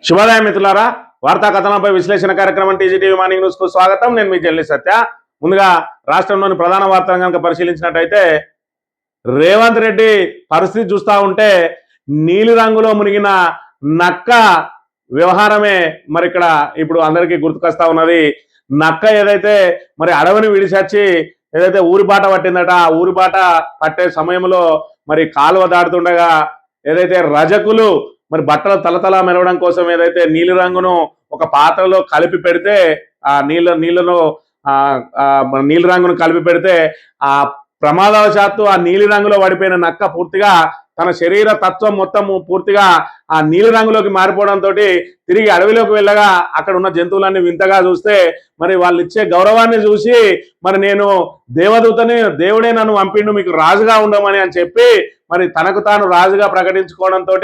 శుభోదయం మిత్రులారా, వార్తా కథనంపై విశ్లేషణ కార్యక్రమం టీజీటీవీ మార్నింగ్ న్యూస్ కు స్వాగతం. నేను మీ జల్లి సత్య. ముందుగా రాష్ట్రంలోని ప్రధాన వార్తలను కనుక పరిశీలించినట్టయితే రేవంత్ రెడ్డి పరిస్థితి చూస్తూ ఉంటే నీలి రంగులో మునిగిన నక్క వ్యవహారమే మరి ఇక్కడ ఇప్పుడు అందరికీ గుర్తుకొస్తా ఉన్నది. నక్క ఏదైతే మరి అడవిని విడిచొచ్చి ఏదైతే ఊరిబాట పట్టిందట, ఆ ఊరిబాట పట్టే సమయంలో మరి కాలువ దాటుతుండగా ఏదైతే రజకులు మరి బట్టలు తలతల మెరవడం కోసం ఏదైతే నీలి రంగును ఒక పాత్రలో కలిపి పెడితే ఆ నీళ్ళను నీలి రంగును కలిపి పెడితే ఆ ప్రమాదవశాత్తు ఆ నీలి రంగులో పడిపోయిన నక్క పూర్తిగా తన శరీర తత్వం మొత్తం పూర్తిగా ఆ నీలి రంగులోకి మారిపోవడంతో తిరిగి అడవిలోకి వెళ్ళగా అక్కడ ఉన్న జంతువులన్నీ వింతగా చూస్తే మరి వాళ్ళు ఇచ్చే గౌరవాన్ని చూసి మరి నేను దేవదూతని, దేవుడే నన్ను పంపిండు మీకు రాజుగా ఉండమని అని చెప్పి మరి తనకు తాను రాజుగా ప్రకటించుకోవడంతో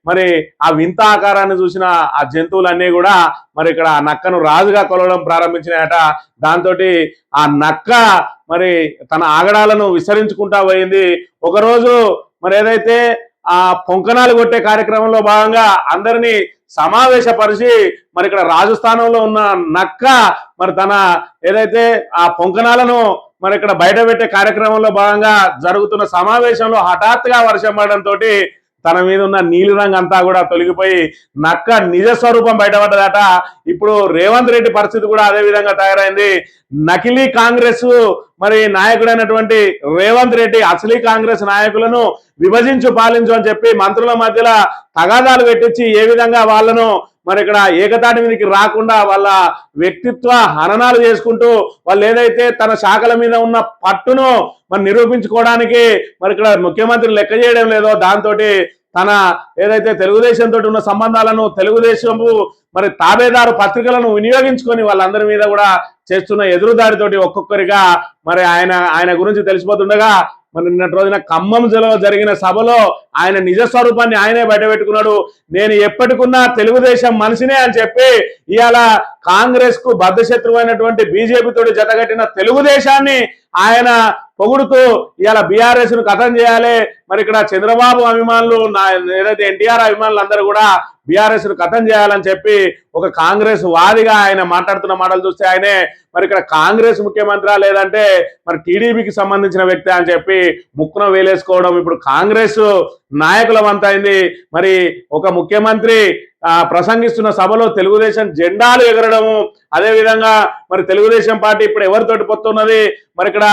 మరి ఆ వింత ఆకారాన్ని చూసిన ఆ జంతువులన్నీ కూడా మరి ఇక్కడ ఆ నక్కను రాజుగా కొలవడం ప్రారంభించినాయట. దాంతో ఆ నక్క మరి తన ఆగడాలను విస్తరించుకుంటా పోయింది. ఒకరోజు మరి ఏదైతే ఆ పొంకనాలు కొట్టే కార్యక్రమంలో భాగంగా అందరినీ సమావేశపరిచి మరి ఇక్కడ రాజస్థానంలో ఉన్న నక్క మరి తన ఏదైతే ఆ పొంకనాలను మరి ఇక్కడ బయట పెట్టే కార్యక్రమంలో భాగంగా జరుగుతున్న సమావేశంలో హఠాత్తుగా వర్షం పడడంతో తన మీద ఉన్న నీలి రంగు అంతా కూడా తొలగిపోయి నక్క నిజ స్వరూపం బయటపడ్డదట. ఇప్పుడు రేవంత్ రెడ్డి పరిస్థితి కూడా అదే విధంగా తయారైంది. నకిలీ కాంగ్రెస్ మరి నాయకుడైనటువంటి రేవంత్ రెడ్డి అసలీ కాంగ్రెస్ నాయకులను విభజించు పాలించు అని చెప్పి మంత్రుల మధ్యలో తగాదాలు పెట్టించి ఏ విధంగా వాళ్ళను మరి ఇక్కడ ఏకతాటి మీదకి రాకుండా వాళ్ళ వ్యక్తిత్వ హననాలు చేసుకుంటూ వాళ్ళు ఏదైతే తన శాఖల మీద ఉన్న పట్టును మరి నిరూపించుకోవడానికి మరి ఇక్కడ ముఖ్యమంత్రి లెక్క చేయడం లేదో దాంతో తన ఏదైతే తెలుగుదేశం తోటి ఉన్న సంబంధాలను తెలుగుదేశము మరి తాబేదారు పత్రికలను వినియోగించుకొని వాళ్ళందరి మీద కూడా చేస్తున్న ఎదురుదారితోటి ఒక్కొక్కరిగా మరి ఆయన గురించి తెలిసిపోతుండగా మరి నిన్నటి రోజున ఖమ్మం జిల్లాలో జరిగిన సభలో ఆయన నిజ స్వరూపాన్ని ఆయనే బయటపెట్టుకున్నాడు. నేను ఎప్పటికున్నా తెలుగుదేశం మనిషినే అని చెప్పి ఇవాళ కాంగ్రెస్ కు బద్ధశత్రువు అయినటువంటి బీజేపీ తోటి జతగట్టిన తెలుగుదేశాన్ని ఆయన పొగుడుతూ ఇవాళ బీఆర్ఎస్ ను ఖతం చేయాలి. మరి ఇక్కడ చంద్రబాబు అభిమానులు ఏదైతే ఎన్టీఆర్ అభిమానులు అందరూ కూడా బీఆర్ఎస్ ను ఖతం చేయాలని చెప్పి ఒక కాంగ్రెస్ వాదిగా ఆయన మాట్లాడుతున్న మాటలు చూస్తే ఆయనే మరి ఇక్కడ కాంగ్రెస్ ముఖ్యమంత్రి లేదంటే మరి టీడీపీకి సంబంధించిన వ్యక్తి అని చెప్పి ముక్కున వేలేసుకోవడం ఇప్పుడు కాంగ్రెస్ నాయకులమంతా అయింది. మరి ఒక ముఖ్యమంత్రి ప్రసంగిస్తున్న సభలో తెలుగుదేశం జెండాలు ఎగరడము, అదేవిధంగా మరి తెలుగుదేశం పార్టీ ఇప్పుడు ఎవరితోటి పొత్తున్నది, మరి ఇక్కడ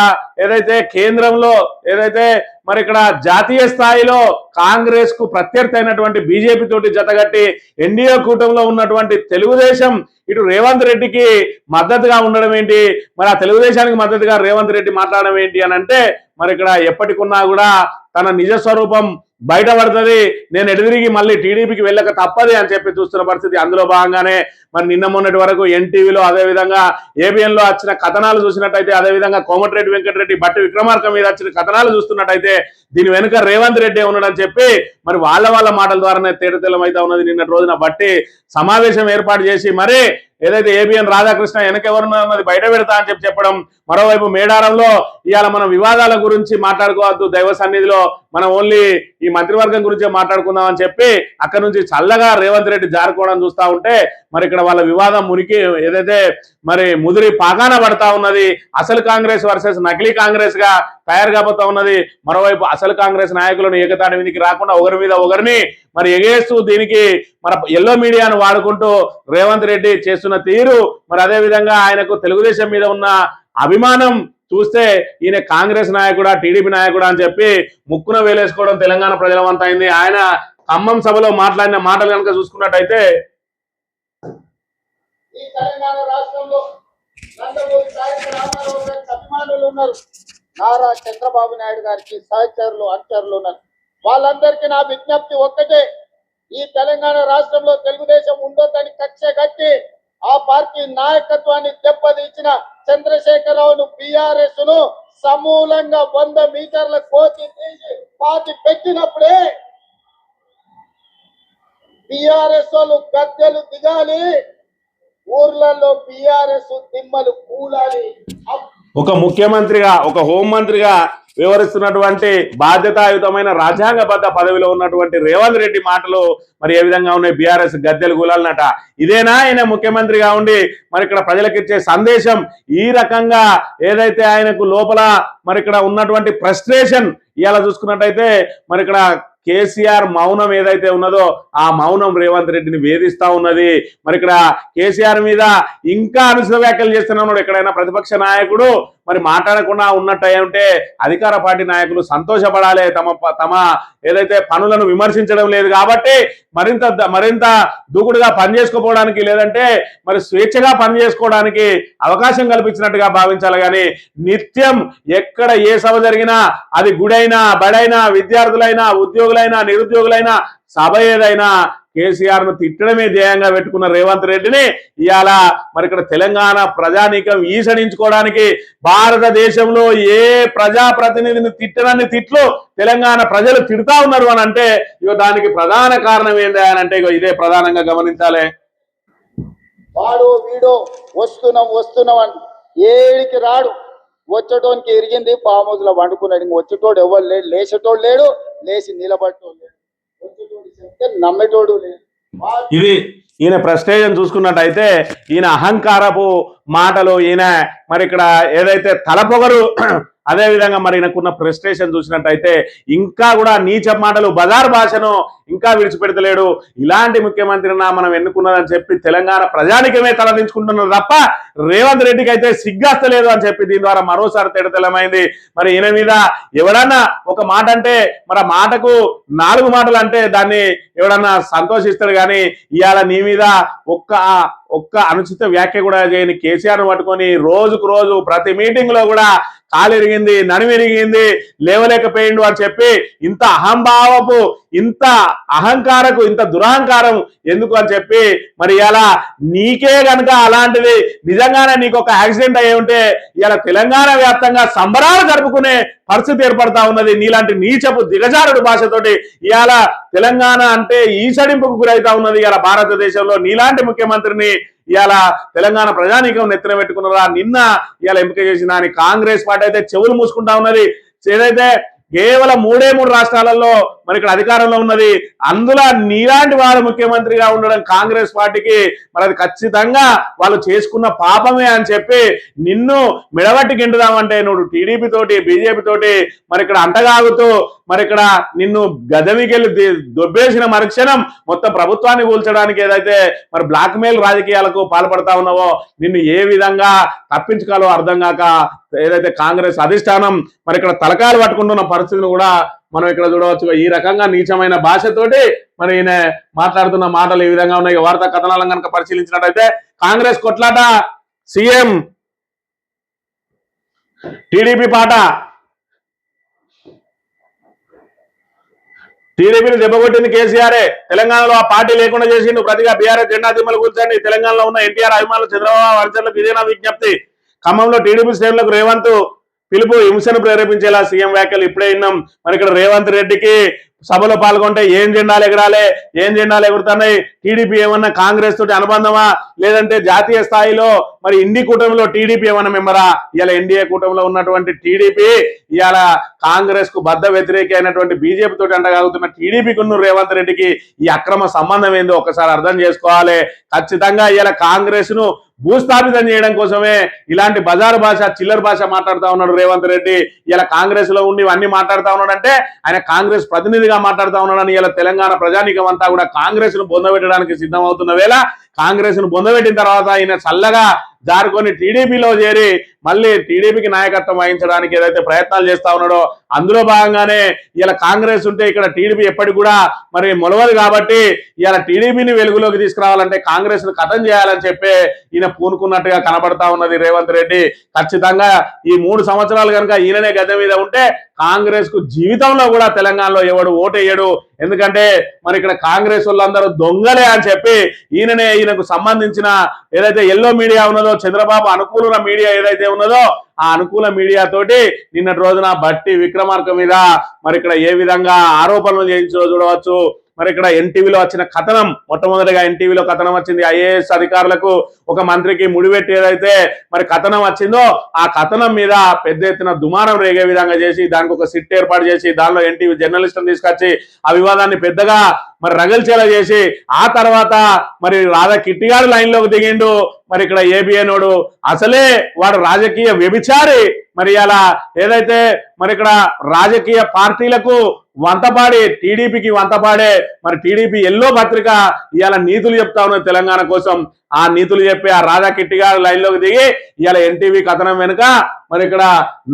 ఏదైతే కేంద్రంలో ఏదైతే మరి ఇక్కడ జాతీయ స్థాయిలో కాంగ్రెస్ కు ప్రత్యర్థి అయినటువంటి బీజేపీ తోటి జతగట్టి ఎన్డీఏ కూటమిలో ఉన్నటువంటి తెలుగుదేశం ఇటు రేవంత్ రెడ్డికి మద్దతుగా ఉండడం ఏంటి, మరి ఆ తెలుగుదేశానికి మద్దతుగా రేవంత్ రెడ్డి మాట్లాడడం ఏంటి అని అంటే మరి ఇక్కడ ఎప్పటికున్నా కూడా తన నిజ స్వరూపం బయటపడుతుంది. నేను ఎదురిగి మళ్ళీ టీడీపీకి వెళ్ళక తప్పది అని చెప్పి చూస్తున్న పరిస్థితి. అందులో భాగంగానే మరి నిన్న మొన్నటి వరకు ఎన్టీవీలో అదేవిధంగా ఏబిఎన్ లో వచ్చిన కథనాలు చూసినట్టయితే, అదేవిధంగా కోమటిరెడ్డి వెంకటరెడ్డి బట్టి విక్రమార్క మీద వచ్చిన కథనాలు చూస్తున్నట్టయితే దీని వెనుక రేవంత్ రెడ్డి ఉన్నాడని చెప్పి మరి వాళ్ళ మాటల ద్వారానే తేటతెల్లమైతే ఉన్నది. నిన్నటి రోజున బట్టి సమావేశం ఏర్పాటు చేసి మరి ఏదైతే ఏబిఎన్ రాధాకృష్ణ వెనకెవరున్నది బయట పెడతా అని చెప్పడం, మరోవైపు మేడారంలో ఇవాళ మనం వివాదాల గురించి మాట్లాడుకోవద్దు, దైవ సన్నిధిలో మనం ఓన్లీ ఈ మంత్రివర్గం గురించే మాట్లాడుకుందాం అని చెప్పి అక్కడ నుంచి చల్లగా రేవంత్ రెడ్డి జారుకోవడం చూస్తూ ఉంటే మరి ఇక్కడ వాళ్ళ వివాదం మునికి ఏదైతే మరి ముదిరి పాకాన పడతా ఉన్నది. అసలు కాంగ్రెస్ వర్సెస్ నకిలీ కాంగ్రెస్ గా తయారు కాబోతా ఉన్నది. మరోవైపు అసలు కాంగ్రెస్ నాయకులను ఏకతాటి మీదకి రాకుండా ఒకరి మీద ఒకరిని మరి ఎగేస్తూ దీనికి మన ఎల్లో మీడియాను వాడుకుంటూ రేవంత్ రెడ్డి చేస్తున్న తీరు, మరి అదే విధంగా ఆయనకు తెలుగుదేశం మీద ఉన్న అభిమానం చూస్తే ఈయన కాంగ్రెస్ నాయకుడా టీడీపీ నాయకుడా అని చెప్పి ముక్కున వేలేసుకోవడం తెలంగాణ ప్రజలమంతా అయింది. ఆయన ఖమ్మం సభలో మాట్లాడిన మాటలు కనుక చూసుకున్నట్టయితే, ఈ తెలంగాణ రాష్ట్రంలో నందమూరి తారక రామారావు గారికి అభిమానులు ఉన్నారు, నారా చంద్రబాబు నాయుడు గారికి సహచరులు అనుచరులు ఉన్నారు. వాళ్ళందరికీ నా విజ్ఞప్తి ఒక్కటే, ఈ తెలంగాణ రాష్ట్రంలో తెలుగుదేశం ఉండొద్దని కక్ష కట్టి ఆ పార్టీ నాయకత్వాన్ని దెబ్బతీసిన చంద్రశేఖరరావును బీఆర్ఎస్ ను సమూలంగా 100 మీటర్ల కోతి తీసి పాతి పెట్టినప్పుడే బీఆర్ఎస్ వాళ్ళు గద్దెలు దిగాలి, ఊర్లలో బీఆర్ఎస్ దిమ్మలు కూలాలి. ఒక ముఖ్యమంత్రిగా ఒక హోంమంత్రిగా వివరిస్తున్నటువంటి బాధ్యతాయుతమైన రాజ్యాంగబద్ధ పదవిలో ఉన్నటువంటి రేవంత్ రెడ్డి మాటలు మరి ఏ విధంగా ఉన్నాయి? బీఆర్ఎస్ గద్దెలు గులాలనట. ఇదేనా ఆయన ముఖ్యమంత్రిగా ఉండి మరి ఇక్కడ ప్రజలకు ఇచ్చే సందేశం? ఈ రకంగా ఏదైతే ఆయనకు లోపల మరి ఇక్కడ ఉన్నటువంటి ఫ్రస్ట్రేషన్ ఇవాళ చూసుకున్నట్టయితే మరి ఇక్కడ కేసీఆర్ మౌనం ఏదైతే ఉన్నదో ఆ మౌనం రేవంత్ రెడ్డిని వేధిస్తా ఉన్నది. మరి ఇక్కడ కేసీఆర్ మీద ఇంకా అనుచిత వ్యాఖ్యలు చేస్తున్నాడు. ఎక్కడైనా ప్రతిపక్ష నాయకుడు మరి మాట్లాడకుండా ఉన్నట్టు ఉంటే అధికార పార్టీ నాయకులు సంతోషపడాలి. తమ ఏదైతే పనులను విమర్శించడం లేదు కాబట్టి మరింత దూకుడుగా పనిచేసుకోవడానికి, లేదంటే మరి స్వేచ్ఛగా పనిచేసుకోవడానికి అవకాశం కల్పించినట్టుగా భావించాలి. కానీ నిత్యం ఎక్కడ ఏ సభ జరిగినా, అది గుడైనా బడైనా, విద్యార్థులైనా ఉద్యోగులైనా నిరుద్యోగులైనా, సభ ఏదైనా కేసీఆర్ ను తిట్టడమే ధ్యేయంగా పెట్టుకున్న రేవంత్ రెడ్డిని ఇవాళ మరి ఇక్కడ తెలంగాణ ప్రజానీకం ఈసడించుకోవడానికి భారతదేశంలో ఏ ప్రజాప్రతినిధిని తిట్టడాన్ని తిట్లు తెలంగాణ ప్రజలు తిడతా ఉన్నారు అని అంటే ఇగో దానికి ప్రధాన కారణం ఏంటి అని అంటే ఇగో ఇదే ప్రధానంగా గమనించాలి. వాడు వీడో వస్తున్నాం అని ఏడికి రాడు. వచ్చేటోనికి ఎరిగింది పామోజులో వండుకున్నాడు. ఇంక వచ్చేటోడు ఎవరు లేడు, లేచేటోడు లేడు, లేచి నిలబడటోడు లేడు, వచ్చేటోడు చెప్తే నమ్మేటోడు లేడు. ఇది ఈయన ప్రెస్టేజ్ చూసుకున్నట్టయితే ఈయన అహంకారపు మాటలు, ఈయన మరి ఇక్కడ ఏదైతే తలపొగరు, అదే విధంగా మరి ఈయనకున్న ప్రెస్టేషన్ చూసినట్టయితే ఇంకా కూడా నీచ మాటలు, బజార్ భాషను ఇంకా విడిచిపెడతలేడు. ఇలాంటి ముఖ్యమంత్రిని మనం ఎన్నుకున్నదని చెప్పి తెలంగాణ ప్రజానికమే తలదించుకుంటున్నారు తప్ప రేవంత్ రెడ్డికి అయితే సిగ్గాస్తలేదు అని చెప్పి దీని ద్వారా మరోసారి తేటతెల్లమైంది. మరి ఈయన మీద ఎవడన్నా ఒక మాట అంటే మరి ఆ మాటకు 4 మాటలు అంటే దాన్ని ఎవడన్నా సంతోషిస్తాడు. కానీ ఇవాళ నీ మీద ఒక్క అనుచిత వ్యాఖ్య కూడా చేయని కేసీఆర్ను పట్టుకొని రోజుకు రోజు ప్రతి మీటింగ్ లో కూడా కాలిరిగింది, నడిమిరిగింది, లేవలేకపోయిండు అని చెప్పి ఇంత అహంభావపు, ఇంత అహంకారకు, ఇంత దురహంకారం ఎందుకు అని చెప్పి మరి ఇలా నీకే గనక అలాంటిది నిజంగానే నీకు ఒక యాక్సిడెంట్ అయ్యి ఉంటే ఇలా తెలంగాణ వ్యాప్తంగా సంబరాలు జరుపుకునే పరిస్థితి ఏర్పడతా ఉన్నది. నీలాంటి నీచపు దిగజారుడు భాషతోటి ఇవాళ తెలంగాణ అంటే ఈసడింపుకు గురైతా ఉన్నది. ఇలా భారతదేశంలో నీలాంటి ముఖ్యమంత్రిని ఇవాళ తెలంగాణ ప్రజానీకం నెత్తిన పెట్టుకున్నారా? నిన్న ఇవాళ ఎంపిక చేసిన అని కాంగ్రెస్ పార్టీ అయితే చెవులు మూసుకుంటా ఉన్నది. ఏదైతే కేవలం 3 రాష్ట్రాలలో మరి ఇక్కడ అధికారంలో ఉన్నది, అందులో నీలాంటి వారు ముఖ్యమంత్రిగా ఉండడం కాంగ్రెస్ పార్టీకి మరి అది ఖచ్చితంగా వాళ్ళు చేసుకున్న పాపమే అని చెప్పి నిన్ను మెడబట్టి గింటుదామంటే నువ్వు టీడీపీ తోటి బీజేపీ తోటి మరి ఇక్కడ అంటగాగుతూ మరి ఇక్కడ నిన్ను గదమికెళ్ళి దొబ్బేసిన మరుక్షణం మొత్తం ప్రభుత్వాన్ని కూల్చడానికి ఏదైతే మరి బ్లాక్ మెయిల్ రాజకీయాలకు పాల్పడతా ఉన్నావో నిన్ను ఏ విధంగా తప్పించుకోవాలో అర్థం కాక ఏదైతే కాంగ్రెస్ అధిష్టానం మరి ఇక్కడ తలకాయలు పట్టుకుంటున్న పరిస్థితిని కూడా మనం ఇక్కడ చూడవచ్చు. ఈ రకంగా నీచమైన భాషతోటి మరి ఈయన మాట్లాడుతున్న మాటలు ఈ విధంగా ఉన్నాయి. వార్తా కథనాలను కనుక పరిశీలించినట్టయితే కాంగ్రెస్ కొట్లాట, సీఎం టీడీపీ పాట, టీడీపీని దెబ్బకొట్టింది కేసీఆరే, తెలంగాణలో ఆ పార్టీ లేకుండా చేసిండు, ప్రతిగా బీఆర్ఎస్ జెండా దిమ్మలు కూర్చండి, తెలంగాణలో ఉన్న ఎన్టీఆర్ అభిమానులు చంద్రబాబు అనుచరులకు ఇదేనా విజ్ఞప్తి. ఖమ్మంలో టీడీపీ శ్రేణులకు రేవంత్ పిలుపు, హింసను ప్రేరేపించేలా సీఎం వ్యాఖ్యలు ఇప్పుడే విన్నాం. మరి ఇక్కడ రేవంత్ రెడ్డికి సభలో పాల్గొంటే ఏం జెండాలు ఎగరాలి, ఏం జెండాలు ఎగురుతున్నాయి, టీడీపీ ఏమన్నా కాంగ్రెస్ తోటి అనుబంధమా, లేదంటే జాతీయ స్థాయిలో మరి ఇండి కూటమిలో టీడీపీ ఏమన్నా మెంబరా? ఇవాళ ఎన్డీఏ కూటమిలో ఉన్నటువంటి టీడీపీ ఇవాళ కాంగ్రెస్ కు బద్ద వ్యతిరేకి అయినటువంటి బీజేపీ తోటి అంటగాగుతున్న టీడీపీకి ఉన్న రేవంత్ రెడ్డికి ఈ అక్రమ సంబంధం ఏందో ఒకసారి అర్థం చేసుకోవాలి. ఖచ్చితంగా ఇవాళ కాంగ్రెస్ ను భూస్థాపితం చేయడం కోసమే ఇలాంటి బజారు భాష, చిల్లర భాష మాట్లాడుతూ ఉన్నాడు రేవంత్ రెడ్డి. ఇలా కాంగ్రెస్ లో ఉండి ఇవన్నీ మాట్లాడుతూ ఉన్నాడంటే ఆయన కాంగ్రెస్ ప్రతినిధిగా మాట్లాడుతూ ఉన్నాడని ఇలా తెలంగాణ ప్రజానీకం అంతా కూడా కాంగ్రెస్ ను బొందబెట్టడానికి సిద్ధమవుతున్న వేళ కాంగ్రెస్ ను బొందబెట్టిన తర్వాత ఆయన చల్లగా జారుకొని టీడీపీలో చేరి మళ్ళీ టీడీపీకి నాయకత్వం వహించడానికి ఏదైతే ప్రయత్నాలు చేస్తా ఉన్నాడో అందులో భాగంగానే ఇలా కాంగ్రెస్ ఉంటే ఇక్కడ టీడీపీ ఎప్పటికి కూడా మరి మొలవదు. కాబట్టి ఇలా టీడీపీని వెలుగులోకి తీసుకురావాలంటే కాంగ్రెస్ ను ఖతం చేయాలని చెప్పి ఈయన పూనుకున్నట్టుగా కనబడతా ఉన్నది రేవంత్ రెడ్డి. ఖచ్చితంగా ఈ 3 సంవత్సరాలు కనుక ఈయననే గద్దె మీద ఉంటే కాంగ్రెస్ కు జీవితంలో కూడా తెలంగాణలో ఎవడు ఓటేయడు. ఎందుకంటే మరి ఇక్కడ కాంగ్రెస్ వాళ్ళందరూ దొంగలే అని చెప్పి ఈయనకు సంబంధించిన ఏదైతే ఎల్లో మీడియా ఉన్నదో, చంద్రబాబు అనుకూల మీడియా ఏదైతే ఉన్నదో ఆ అనుకూల మీడియా తోటి నిన్నటి రోజున బట్టి విక్రమార్క మీద మరి ఇక్కడ ఏ విధంగా ఆరోపణలు చేయించో చూడవచ్చు. మరి ఇక్కడ ఎన్టీవీలో వచ్చిన కథనం, మొట్టమొదటిగా ఎన్టీవీలో కథనం వచ్చింది. ఐఏఎస్ అధికారులకు ఒక మంత్రికి ముడిపెట్టి ఏదైతే మరి కథనం వచ్చిందో ఆ కథనం మీద పెద్ద ఎత్తున దుమారం రేగే విధంగా చేసి దానికి ఒక సిట్ ఏర్పాటు చేసి దానిలో ఎన్టీవీ జర్నలిస్టులను తీసుకొచ్చి ఆ వివాదాన్ని పెద్దగా మరి రగల్చేలా చేసి ఆ తర్వాత మరి రాధా కిట్టిగాడు లైన్లోకి దిగిండు. మరి ఇక్కడ ఏబిఎనోడు అసలే వాడు రాజకీయ వ్యభిచారి. మరి అలా ఏదైతే మరి ఇక్కడ రాజకీయ పార్టీలకు వంతపాడి టీడీపీకి వంతపాడే మరి టీడీపీ ఎల్లో పత్రిక ఇవాళ నీతులు చెప్తా ఉన్నది తెలంగాణ కోసం. ఆ నీతులు చెప్పి ఆ రాధా కిట్టిగా లైన్లోకి దిగి ఇవాళ ఎన్టీవీ కథనం వెనుక మరి ఇక్కడ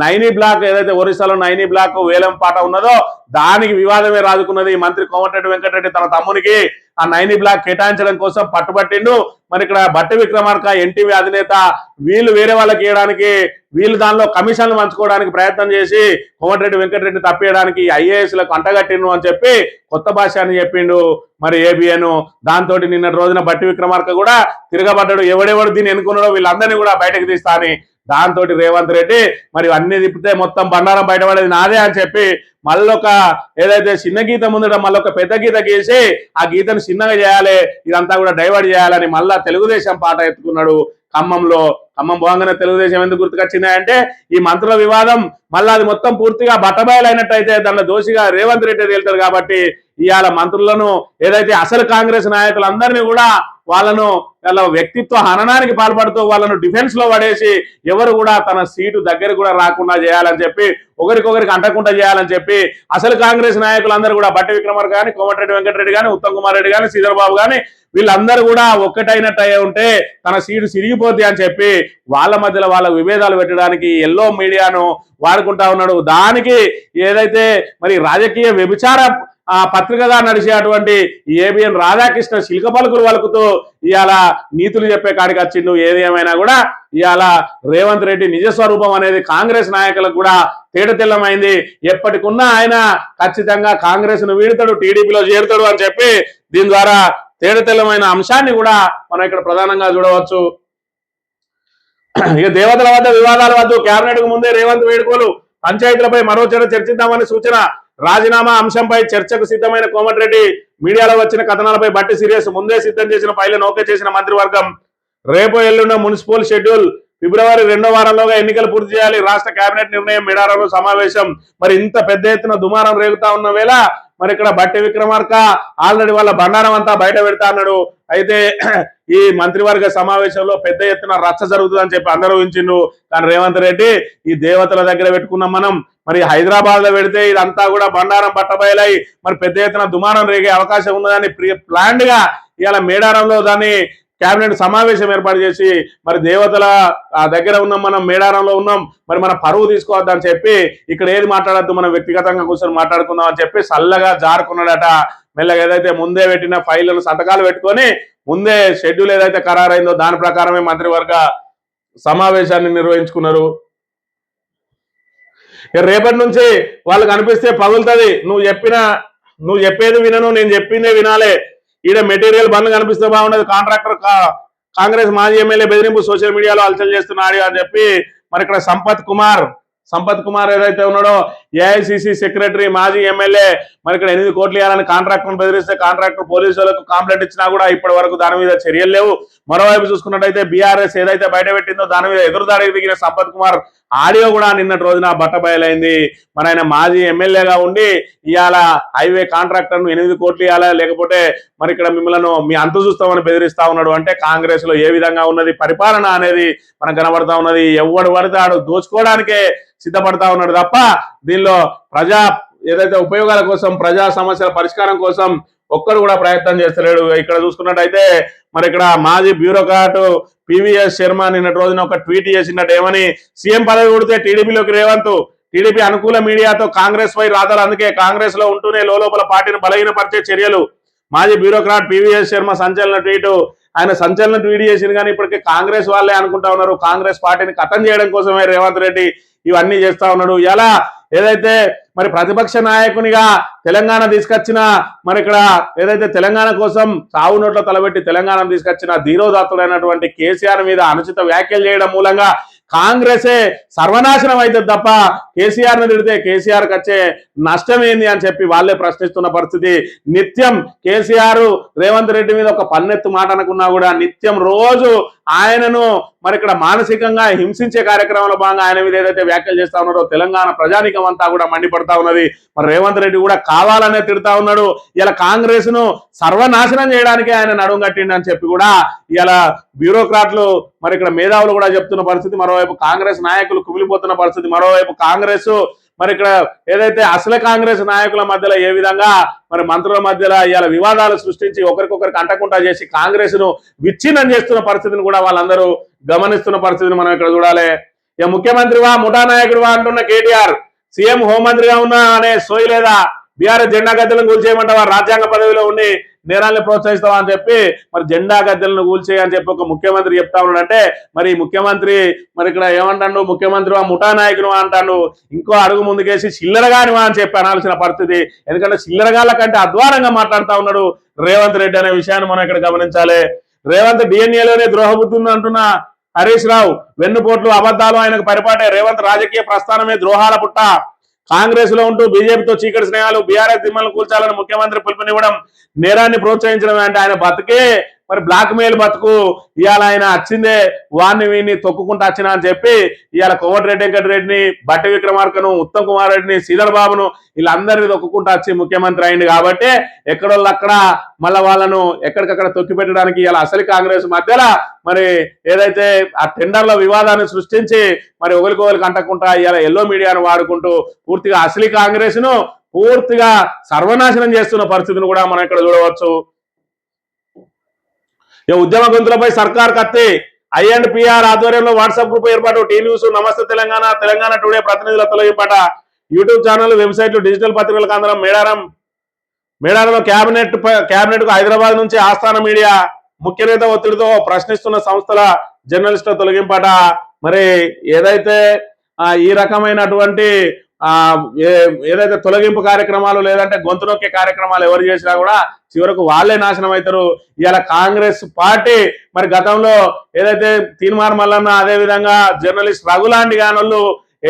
నైనీ బ్లాక్ ఏదైతే ఒరిస్సాలో నైనీ బ్లాక్ వేలం పాట ఉన్నదో దానికి వివాదమే రాజుకున్నది. మంత్రి కోమటిరెడ్డి వెంకటరెడ్డి తన తమ్మునికి ఆ నైనీ బ్లాక్ కేటాయించడం కోసం పట్టుబట్టిండు. మరి ఇక్కడ బట్టి విక్రమార్క ఎన్టీవీ అధినేత వీళ్ళు వేరే వాళ్ళకి ఇవ్వడానికి వీళ్ళు దానిలో కమిషన్లు పంచుకోవడానికి ప్రయత్నం చేసి కోమటిరెడ్డి వెంకటరెడ్డి తప్పేయడానికి ఐఏఎస్లకు అంటగట్టిండు అని చెప్పి కొత్త భాష అని చెప్పిండు మరి ఏబిఎన్. దాంతో నిన్నటి రోజున బట్టి విక్రమార్క కూడా తిరగబడ్డాడు. ఎవడెవడు దీన్ని ఎన్నుకున్నాడో వీళ్ళందరినీ కూడా బయటకు తీస్తా అని. దాంతో రేవంత్ రెడ్డి మరి అన్ని తిప్పితే మొత్తం బండారం బయటపడేది నాదే అని చెప్పి మళ్ళొక ఏదైతే చిన్న గీత ముందట మళ్ళొక పెద్ద గీత గీసి ఆ గీతను చిన్నగా చేయాలి, ఇదంతా కూడా డైవర్ట్ చేయాలని మళ్ళా తెలుగుదేశం పాట ఎత్తుకున్నాడు. ఖమ్మం పోగానే తెలుగుదేశం ఎందుకు గుర్తుకొచ్చింది అంటే ఈ మంత్రుల వివాదం మళ్ళీ అది మొత్తం పూర్తిగా బట్టబయలైనట్టయితే దానిలో దోషిగా రేవంత్ రెడ్డి తేలుతారు. కాబట్టి ఇవాళ మంత్రులను ఏదైతే అసలు కాంగ్రెస్ నాయకులందరినీ కూడా వాళ్ళను వాళ్ళ వ్యక్తిత్వ హననానికి పాల్పడుతూ వాళ్ళను డిఫెన్స్ లో పడేసి ఎవరు కూడా తన సీటు దగ్గర కూడా రాకుండా చేయాలని చెప్పి ఒకరికొకరికి అంటకుండా చేయాలని చెప్పి అసలు కాంగ్రెస్ నాయకులందరూ కూడా బట్టి విక్రమార్క కానీ కోమటిరెడ్డి వెంకటరెడ్డి కానీ ఉత్తమ్ కుమార్ రెడ్డి కానీ శ్రీధర్ బాబు కానీ వీళ్ళందరూ కూడా ఒక్కటైనట్టు అయ్యే ఉంటే తన సీటు సిరిగిపోద్ది అని చెప్పి వాళ్ళ మధ్యలో వాళ్ళ విభేదాలు పెట్టడానికి ఎల్లో మీడియాను వాడుకుంటా ఉన్నాడు. దానికి ఏదైతే మరి రాజకీయ వ్యభిచార పత్రికగా నడిచేటువంటి ఏబిఎన్ రాధాకృష్ణ శిల్క పలుకులు వలుకుతూ ఇవాళ నీతులు చెప్పే కాడికి వచ్చిండు. ఏది ఏమైనా కూడా ఇవాళ రేవంత్ రెడ్డి నిజస్వరూపం అనేది కాంగ్రెస్ నాయకులకు కూడా తేటతెల్లమైంది. ఎప్పటికున్నా ఆయన ఖచ్చితంగా కాంగ్రెస్ ను వీడుతాడు, టీడీపీలో చేరుతాడు అని చెప్పి దీని ద్వారా తేటతెల్లమైన అంశాన్ని కూడా మనం ఇక్కడ ప్రధానంగా చూడవచ్చు. ఇక దేవతల వద్ద వివాదాల వద్ద కేబినెట్ కు ముందే రేవంత్ వేడుకోలు, పంచాయతీలపై మరో చర్చిద్దామని సూచన, రాజీనామా అంశంపై చర్చకు సిద్ధమైన కోమటిరెడ్డి, మీడియాలో వచ్చిన కథనాలపై బట్టి సీరియస్, ముందే సిద్ధం చేసిన ఫైళ్లను ఓకే చేసిన మంత్రివర్గం, రేపు ఎల్లుండ మున్సిపల్ షెడ్యూల్, ఫిబ్రవరి 2వ వారంలోగా ఎన్నికలు పూర్తి చేయాలి, రాష్ట్ర కేబినెట్ నిర్ణయం, మేడారంలో సమావేశం. మరి ఇంత పెద్ద ఎత్తున దుమారం రేగుతా ఉన్న వేళ మరి ఇక్కడ బట్టి విక్రమార్క ఆల్రెడీ వాళ్ళ బండారం అంతా బయట పెడతా అన్నాడు. అయితే ఈ మంత్రివర్గ సమావేశంలో పెద్ద ఎత్తున రచ్చ జరుగుతుందని చెప్పి అందరూ ఊహించిండు. కానీ రేవంత్ రెడ్డి ఈ దేవతల దగ్గర పెట్టుకున్నాం మనం, మరి హైదరాబాద్ లో పెడితే ఇదంతా కూడా బండారం పట్టబయలై మరి పెద్ద ఎత్తున దుమారం రేగే అవకాశం ఉన్నదని ప్లాన్డ్ గా ఇవాళ మేడారంలో దాన్ని కేబినెట్ సమావేశం ఏర్పాటు చేసి మరి దేవతల దగ్గర ఉన్నాం, మనం మేడారంలో ఉన్నాం, మరి మన పరువు తీసుకోవద్దని చెప్పి ఇక్కడ ఏది మాట్లాడద్దు, మనం వ్యక్తిగతంగా కూర్చొని మాట్లాడుకుందాం అని చెప్పి చల్లగా జారుకున్నాడట. మెల్లగా ఏదైతే ముందే పెట్టిన ఫైళ్లను సంతకాలు పెట్టుకొని ముందే షెడ్యూల్ ఏదైతే ఖరారైందో దాని ప్రకారమే మంత్రివర్గ సమావేశాన్ని నిర్వహించుకున్నారు. రేపటి నుంచి వాళ్ళకి అనిపిస్తే పగులుతుంది, నువ్వు చెప్పేది వినను, నేను చెప్పిందే వినాలే, ఈడ మెటీరియల్ బండ్లు కనిపిస్తే బాగుండదు, కాంట్రాక్టర్ కాంగ్రెస్ మాజీ ఎమ్మెల్యే బెదిరింపు సోషల్ మీడియాలో హల్చల్ చేస్తున్నాడు అని చెప్పి మరి ఇక్కడ సంపత్ కుమార్ ఏదైతే ఉన్నాడో ఏఐసిసి సెక్రటరీ మాజీ ఎమ్మెల్యే మరి ఇక్కడ 8 కోట్లు ఇవ్వాలని కాంట్రాక్టర్ బెదిరిస్తే కాంట్రాక్టర్ పోలీసులకు కంప్లైంట్ ఇచ్చినా కూడా ఇప్పటి వరకు దాని మీద చర్యలు లేవు. మరోవైపు చూసుకున్నట్టయితే బీఆర్ఎస్ ఏదైతే బయట పెట్టిందో దాని మీద ఎదురుదాడికి దిగిన సంపత్ కుమార్ ఆడియో కూడా నిన్నటి రోజున బట్టబయలైంది. మరి ఆయన మాజీ ఎమ్మెల్యేగా ఉండి ఇవాళ హైవే కాంట్రాక్టర్ ను 8 కోట్లు ఇవ్వాలా లేకపోతే మరి ఇక్కడ మిమ్మల్ని మీ అంతు చూస్తామని బెదిరిస్తా ఉన్నాడు అంటే కాంగ్రెస్ లో ఏ విధంగా ఉన్నది పరిపాలన అనేది మనకు కనబడతా ఉన్నది. ఎవడు పడతాడు దోచుకోవడానికే సిద్ధపడతా ఉన్నాడు తప్ప దీనిలో ప్రజా ఏదైతే ఉపయోగాల కోసం ప్రజా సమస్యల పరిష్కారం కోసం ఒక్కరు కూడా ప్రయత్నం చేస్తలేడు. ఇక్కడ చూసుకున్నట్టయితే మరి ఇక్కడ మాజీ బ్యూరోక్రాట్ పివిఎస్ శర్మ నిన్నటి రోజున ఒక ట్వీట్ చేసినట్టు ఏమని, సీఎం పదవి కొడితే టీడీపీలోకి రేవంత్, టీడీపీ అనుకూల మీడియాతో కాంగ్రెస్ పై రాతలు, అందుకే కాంగ్రెస్ లో ఉంటూనే లోపల పార్టీని బలహీనపరిచే చర్యలు. మాజీ బ్యూరోక్రాట్ పివిఎస్ శర్మ సంచలన ట్వీట్. ఆయన సంచలన ట్వీట్ చేసింది కానీ ఇప్పటికే కాంగ్రెస్ వాళ్ళే అనుకుంటా ఉన్నారు కాంగ్రెస్ పార్టీని ఖతం చేయడం కోసమే రేవంత్ రెడ్డి ఇవన్నీ చేస్తా ఉన్నాడు. ఎలా ఏదైతే మరి ప్రతిపక్ష నాయకునిగా తెలంగాణ తీసుకొచ్చిన మరి ఇక్కడ ఏదైతే తెలంగాణ కోసం సావు నోట్ల తలబెట్టి తెలంగాణ తీసుకొచ్చిన ధీరోదాత్తుడైనటువంటి కేసీఆర్ మీద అనుచిత వ్యాఖ్యలు చేయడం మూలంగా కాంగ్రెసే సర్వనాశనం అవుతుంది తప్ప కేసీఆర్ని తిడితే కేసీఆర్కి వచ్చే నష్టం ఏంది అని చెప్పి వాళ్ళే ప్రశ్నిస్తున్న పరిస్థితి. నిత్యం కేసీఆర్ రేవంత్ రెడ్డి మీద ఒక పన్నెత్తు మాట అనుకున్నా కూడా నిత్యం రోజు ఆయనను మరి ఇక్కడ మానసికంగా హింసించే కార్యక్రమంలో భాగంగా ఆయన మీద ఏదైతే వ్యాఖ్యలు చేస్తా ఉన్నారో తెలంగాణ ప్రజానికం అంతా కూడా మండిపడతా ఉన్నది. మరి రేవంత్ రెడ్డి కూడా కావాలనే తిడతా ఉన్నాడు. ఇలా కాంగ్రెస్ ను సర్వనాశనం చేయడానికి ఆయన నడుం కట్టిండి అని చెప్పి కూడా ఇలా బ్యూరోక్రాట్లు మరి ఇక్కడ మేధావులు కూడా చెప్తున్న పరిస్థితి. మరోవైపు కాంగ్రెస్ నాయకులు కుమిలిపోతున్న పరిస్థితి. మరోవైపు కాంగ్రెస్ మరి ఇక్కడ ఏదైతే అసలు కాంగ్రెస్ నాయకుల మధ్యలో ఏ విధంగా మరి మంత్రుల మధ్యలో ఇవాళ వివాదాలు సృష్టించి ఒకరికొకరికి అంటకుండా చేసి కాంగ్రెస్ ను విచ్ఛిన్నం చేస్తున్న పరిస్థితిని కూడా వాళ్ళందరూ గమనిస్తున్న పరిస్థితిని మనం ఇక్కడ చూడాలి. ఇక ముఖ్యమంత్రివా ముఠా నాయకుడివా అంటున్న కేటీఆర్ సీఎం హోంమంత్రిగా ఉన్నా అనే సోయి లేదా, బీఆర్ఎస్ జెండా గద్దెలను కూల్చేయమంటావా, రాజ్యాంగ పదవిలో ఉండి నేరాల్ని ప్రోత్సహిస్తావా అని చెప్పి మరి జెండా గద్దెలను కూల్చేయ అని చెప్పి ఒక ముఖ్యమంత్రి చెప్తా ఉన్నాడంటే మరి ముఖ్యమంత్రి మరి ఇక్కడ ఏమంటాడు, ముఖ్యమంత్రివా ముఠా నాయకునివా అంటాడు. ఇంకో అడుగు ముందుకేసి చిల్లరగానివా అని చెప్పి అనాల్సిన పరిస్థితి. ఎందుకంటే చిల్లరగాళ్ళ కంటే అధ్వానంగా మాట్లాడుతా ఉన్నాడు రేవంత్ రెడ్డి అనే విషయాన్ని మనం ఇక్కడ గమనించాలి. రేవంత్ డిఎన్ఏలోనే ద్రోహబుద్ధి ఉంది అంటున్న హరీష్ రావు వెన్నుపోట్లు అబద్ధాలు ఆయనకు పరిపాటే. రేవంత్ రాజకీయ ప్రస్థానమే ద్రోహాల పుట్ట. కాంగ్రెస్ లో ఉంటూ బీజేపీతో చీకటి స్నేహాలు, బీఆర్ఎస్ దిమ్మలను కూల్చాలని ముఖ్యమంత్రి పిలుపునివ్వడం, నేరాన్ని ప్రోత్సహించడం అంటే ఆయన బతికే మరి బ్లాక్ మెయిల్ బతుకు. ఇవాళ ఆయన వచ్చిందే వాడిని వీడిని తొక్కుకుంటూ వచ్చినా అని చెప్పి ఇవాళ కోమటిరెడ్డి వెంకటరెడ్డిని, బట్టి విక్రమార్కను, ఉత్తమ్ కుమార్ రెడ్డిని, శ్రీధర్ బాబును వీళ్ళందరినీ తొక్కుకుంటూ వచ్చి ముఖ్యమంత్రి అయింది. కాబట్టి ఎక్కడోళ్ళు అక్కడ మళ్ళీ వాళ్ళను ఎక్కడికక్కడ తొక్కి పెట్టడానికి ఇలా అసలు కాంగ్రెస్ మధ్యలో మరి ఏదైతే ఆ టెండర్ల వివాదాన్ని సృష్టించి మరి ఒకరికొకరికి అంటకుండా ఇలా ఎల్లో మీడియాను వాడుకుంటూ పూర్తిగా అసలు కాంగ్రెస్ ను పూర్తిగా సర్వనాశనం చేస్తున్న పరిస్థితిని కూడా మనం ఇక్కడ చూడవచ్చు. ఉద్యమ గొంతులపై సర్కార్ కత్తి. ఐ&పిఆర్ ఆధ్వర్యంలో వాట్సాప్ గ్రూప్ ఏర్పాటు. టీ న్యూస్, నమస్తే తెలంగాణ, తెలంగాణ టుడే ప్రతినిధుల తొలగింపట. యూట్యూబ్ ఛానల్, వెబ్సైట్లు, డిజిటల్ పత్రికలకు అందరం. మేడారంలో క్యాబినెట్ కు హైదరాబాద్ నుంచి ఆస్థాన మీడియా. ముఖ్య నేత ఒత్తిడితో ప్రశ్నిస్తున్న సంస్థల జర్నలిస్టుల తొలగింపట. మరి ఏదైతే ఈ రకమైనటువంటి ఏదైతే తొలగింపు కార్యక్రమాలు లేదంటే గొంతు నొక్కే కార్యక్రమాలు ఎవరు చేసినా కూడా చివరకు వాళ్ళే నాశనం అవుతారు. ఇవాళ కాంగ్రెస్ పార్టీ మరి గతంలో ఏదైతే తీన్మార్ మల్లన్న, అదే విధంగా జర్నలిస్ట్ రఘులాంటి గానోళ్ళు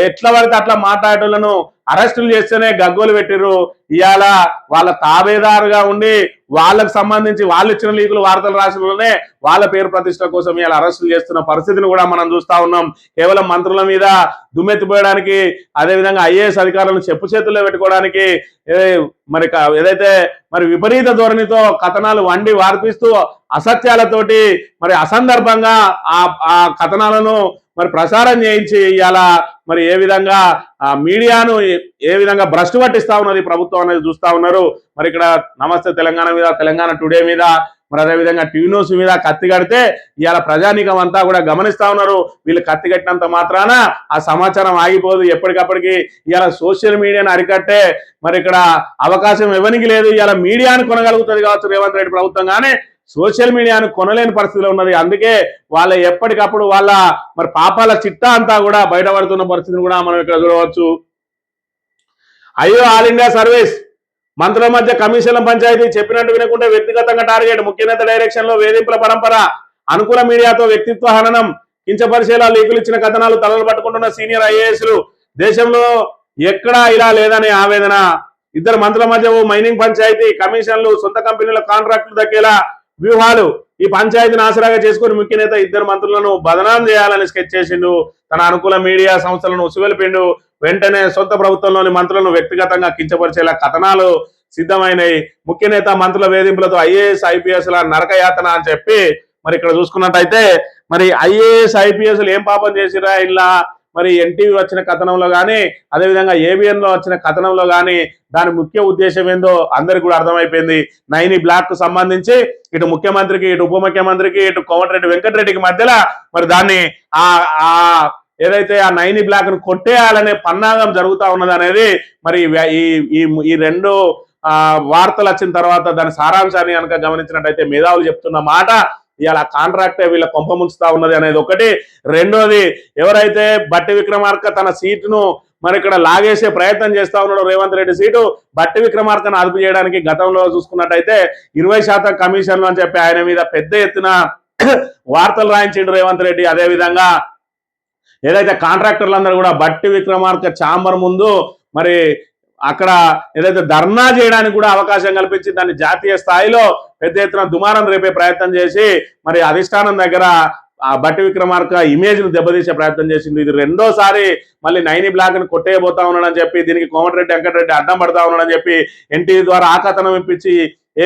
ఎట్లా పడితే అట్లా మాట్లాడేటోళ్లను అరెస్టులు చేస్తేనే గగ్గోలు పెట్టిర్రు. ఇవాళ వాళ్ళ తాబేదారుగా ఉండి వాళ్ళకు సంబంధించి వాళ్ళు ఇచ్చిన లీకులు వార్తలు రాసినలోనే వాళ్ళ పేరు ప్రతిష్ట కోసం ఇవాళ అరెస్టులు చేస్తున్న పరిస్థితిని కూడా మనం చూస్తా ఉన్నాం. కేవలం మంత్రుల మీద దుమ్మెత్తిపోయడానికి, అదేవిధంగా ఐఏఎస్ అధికారులను చెప్పు చేతుల్లో పెట్టుకోవడానికి మరి ఏదైతే మరి విపరీత ధోరణితో కథనాలు వండి వార్పిస్తూ అసత్యాలతోటి మరి అసందర్భంగా ఆ కథనాలను మరి ప్రసారం చేయించి ఇవాళ మరి ఏ విధంగా ఆ మీడియాను ఏ విధంగా భ్రష్టు పట్టిస్తా ఉన్నది ప్రభుత్వం అనేది చూస్తా ఉన్నారు. మరి ఇక్కడ నమస్తే తెలంగాణ మీద, తెలంగాణ టుడే మీద, మరి అదేవిధంగా టీవీ న్యూస్ మీద కత్తి కడితే ఇవాళ ప్రజానీకం అంతా కూడా గమనిస్తా ఉన్నారు. వీళ్ళు కత్తి కట్టినంత మాత్రాన ఆ సమాచారం ఆగిపోదు. ఎప్పటికప్పటికి ఇవాళ సోషల్ మీడియాను అరికట్టే మరి ఇక్కడ అవకాశం ఎవరికి లేదు. ఇవాళ మీడియాను కొనగలుగుతుంది కావచ్చు రేవంత్ రెడ్డి ప్రభుత్వం, కానీ సోషల్ మీడియాను కొనలేని పరిస్థితిలో ఉన్నది. అందుకే వాళ్ళ ఎప్పటికప్పుడు వాళ్ళ మరి పాపాల చిట్టా అంతా కూడా బయటపడుతున్న పరిస్థితిని కూడా మనం ఇక్కడ చూడవచ్చు. అయ్యో ఆల్ ఇండియా సర్వీస్, మంత్రుల మధ్య కమిషన్ల పంచాయతీ, చెప్పినట్టు వినకుంటే వ్యక్తిగతంగా టార్గెట్, ముఖ్యనేత డైరెక్షన్ లో వేధింపుల పరంపర, అనుకూల మీడియాతో వ్యక్తిత్వ హననం, కించపరిచేలా లీకులు ఇచ్చిన కథనాలు తలలు పట్టుకుంటున్న సీనియర్ ఐఏఎస్లు, దేశంలో ఎక్కడా ఇలా లేదనే ఆవేదన, ఇద్దరు మంత్రుల మధ్య ఓ మైనింగ్ పంచాయతీ, కమిషన్లు, సొంత కంపెనీల కాంట్రాక్టులు దక్కేలా వ్యూహాలు, ఈ పంచాయతీని ఆసరాగా చేసుకుని ముఖ్య నేత ఇద్దరు మంత్రులను బదనాం చేయాలని స్కెచ్ చేసిండు. తన అనుకూల మీడియా సంస్థలను ఉసువెలిపిండు. వెంటనే సొంత ప్రభుత్వంలోని మంత్రులను వ్యక్తిగతంగా కించపరిచేలా కథనాలు సిద్ధమైనవి. ముఖ్య నేత మంత్రుల వేధింపులతో ఐఏఎస్ ఐపీఎస్ ల నరకయాతన అని చెప్పి మరి ఇక్కడ చూసుకున్నట్టయితే మరి ఐఏఎస్ ఐపీఎస్లు ఏం పాపం చేసిరా ఇలా మరి ఎన్టీవీ వచ్చిన కథనంలో కానీ, అదేవిధంగా ఏబిఎన్ లో వచ్చిన కథనంలో కానీ దాని ముఖ్య ఉద్దేశం ఏందో అందరికి కూడా అర్థమైపోయింది. నైని బ్లాక్ కు సంబంధించి ఇటు ముఖ్యమంత్రికి, ఇటు ఉప ముఖ్యమంత్రికి, ఇటు కోమటిరెడ్డి వెంకటరెడ్డికి మధ్యలో మరి దాన్ని ఏదైతే ఆ నైని బ్లాక్ ను కొట్టేయాలనే పన్నాగం జరుగుతా ఉన్నది అనేది మరి ఈ రెండు వార్తలు వచ్చిన తర్వాత దాని సారాంశాన్ని కనుక గమనించినట్టయితే మేధావులు చెప్తున్న మాట ఇవాళ కాంట్రాక్టే వీళ్ళ కొంప ముంచుతా ఉన్నది అనేది ఒకటి. రెండోది, ఎవరైతే బట్టి విక్రమార్క తన సీటును మరి ఇక్కడ లాగేసే ప్రయత్నం చేస్తా ఉన్నాడు రేవంత్ రెడ్డి సీటు, బట్టి విక్రమార్కను అదుపు చేయడానికి గతంలో చూసుకున్నట్టయితే 20% కమిషన్లు అని చెప్పి ఆయన మీద పెద్ద ఎత్తున వార్తలు రాయించిండు రేవంత్ రెడ్డి. అదేవిధంగా ఏదైతే కాంట్రాక్టర్లందరూ కూడా బట్టి విక్రమార్క ఛాంబర్ ముందు మరి అక్కడ ఏదైతే ధర్నా చేయడానికి కూడా అవకాశం కల్పించి దాన్ని జాతీయ స్థాయిలో పెద్ద ఎత్తున దుమారం రేపే ప్రయత్నం చేసి మరి అధిష్టానం దగ్గర ఆ బట్టి విక్రమార్క ఇమేజ్ ను దెబ్బతీసే ప్రయత్నం చేసింది. ఇది రెండోసారి మళ్ళీ నైని బ్లాక్ ని కొట్టేయబోతా ఉన్నాడని చెప్పి దీనికి కోమటిరెడ్డి వెంకటరెడ్డి అడ్డం పడతా ఉన్నాడని చెప్పి ఎన్టీవీ ద్వారా ఆ కథనం ఇప్పించి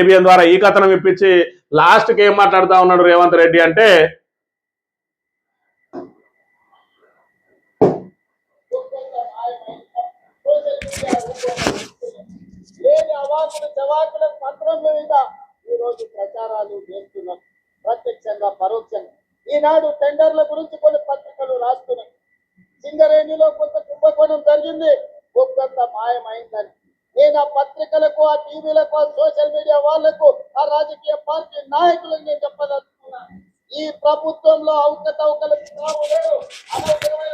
ఏబిఎన్ ద్వారా ఈ కథనం ఇప్పించి లాస్ట్కి ఏం మాట్లాడుతా ఉన్నాడు రేవంత్ రెడ్డి అంటే లేని అవాకులు చవాకుల మంత్రం మీద ఈ రోజు ప్రచారాలు చేస్తున్నాం, ప్రత్యక్షంగా పరోక్షంగా. ఈనాడు టెండర్ల గురించి కొన్ని పత్రికలు రాస్తున్నాయి. సింగరేణిలో కొంత కుంభకోణం జరిగింది, ఒక్కంత మాయమైందని. నేను ఆ పత్రికలకు, ఆ టీవీలకు, ఆ సోషల్ మీడియా వాళ్లకు, ఆ రాజకీయ పార్టీ నాయకులకు నేను చెప్పదలుచుకున్నా, ఈ ప్రభుత్వంలో అవకతవకలకు తావు లేదు, అనవసరమైన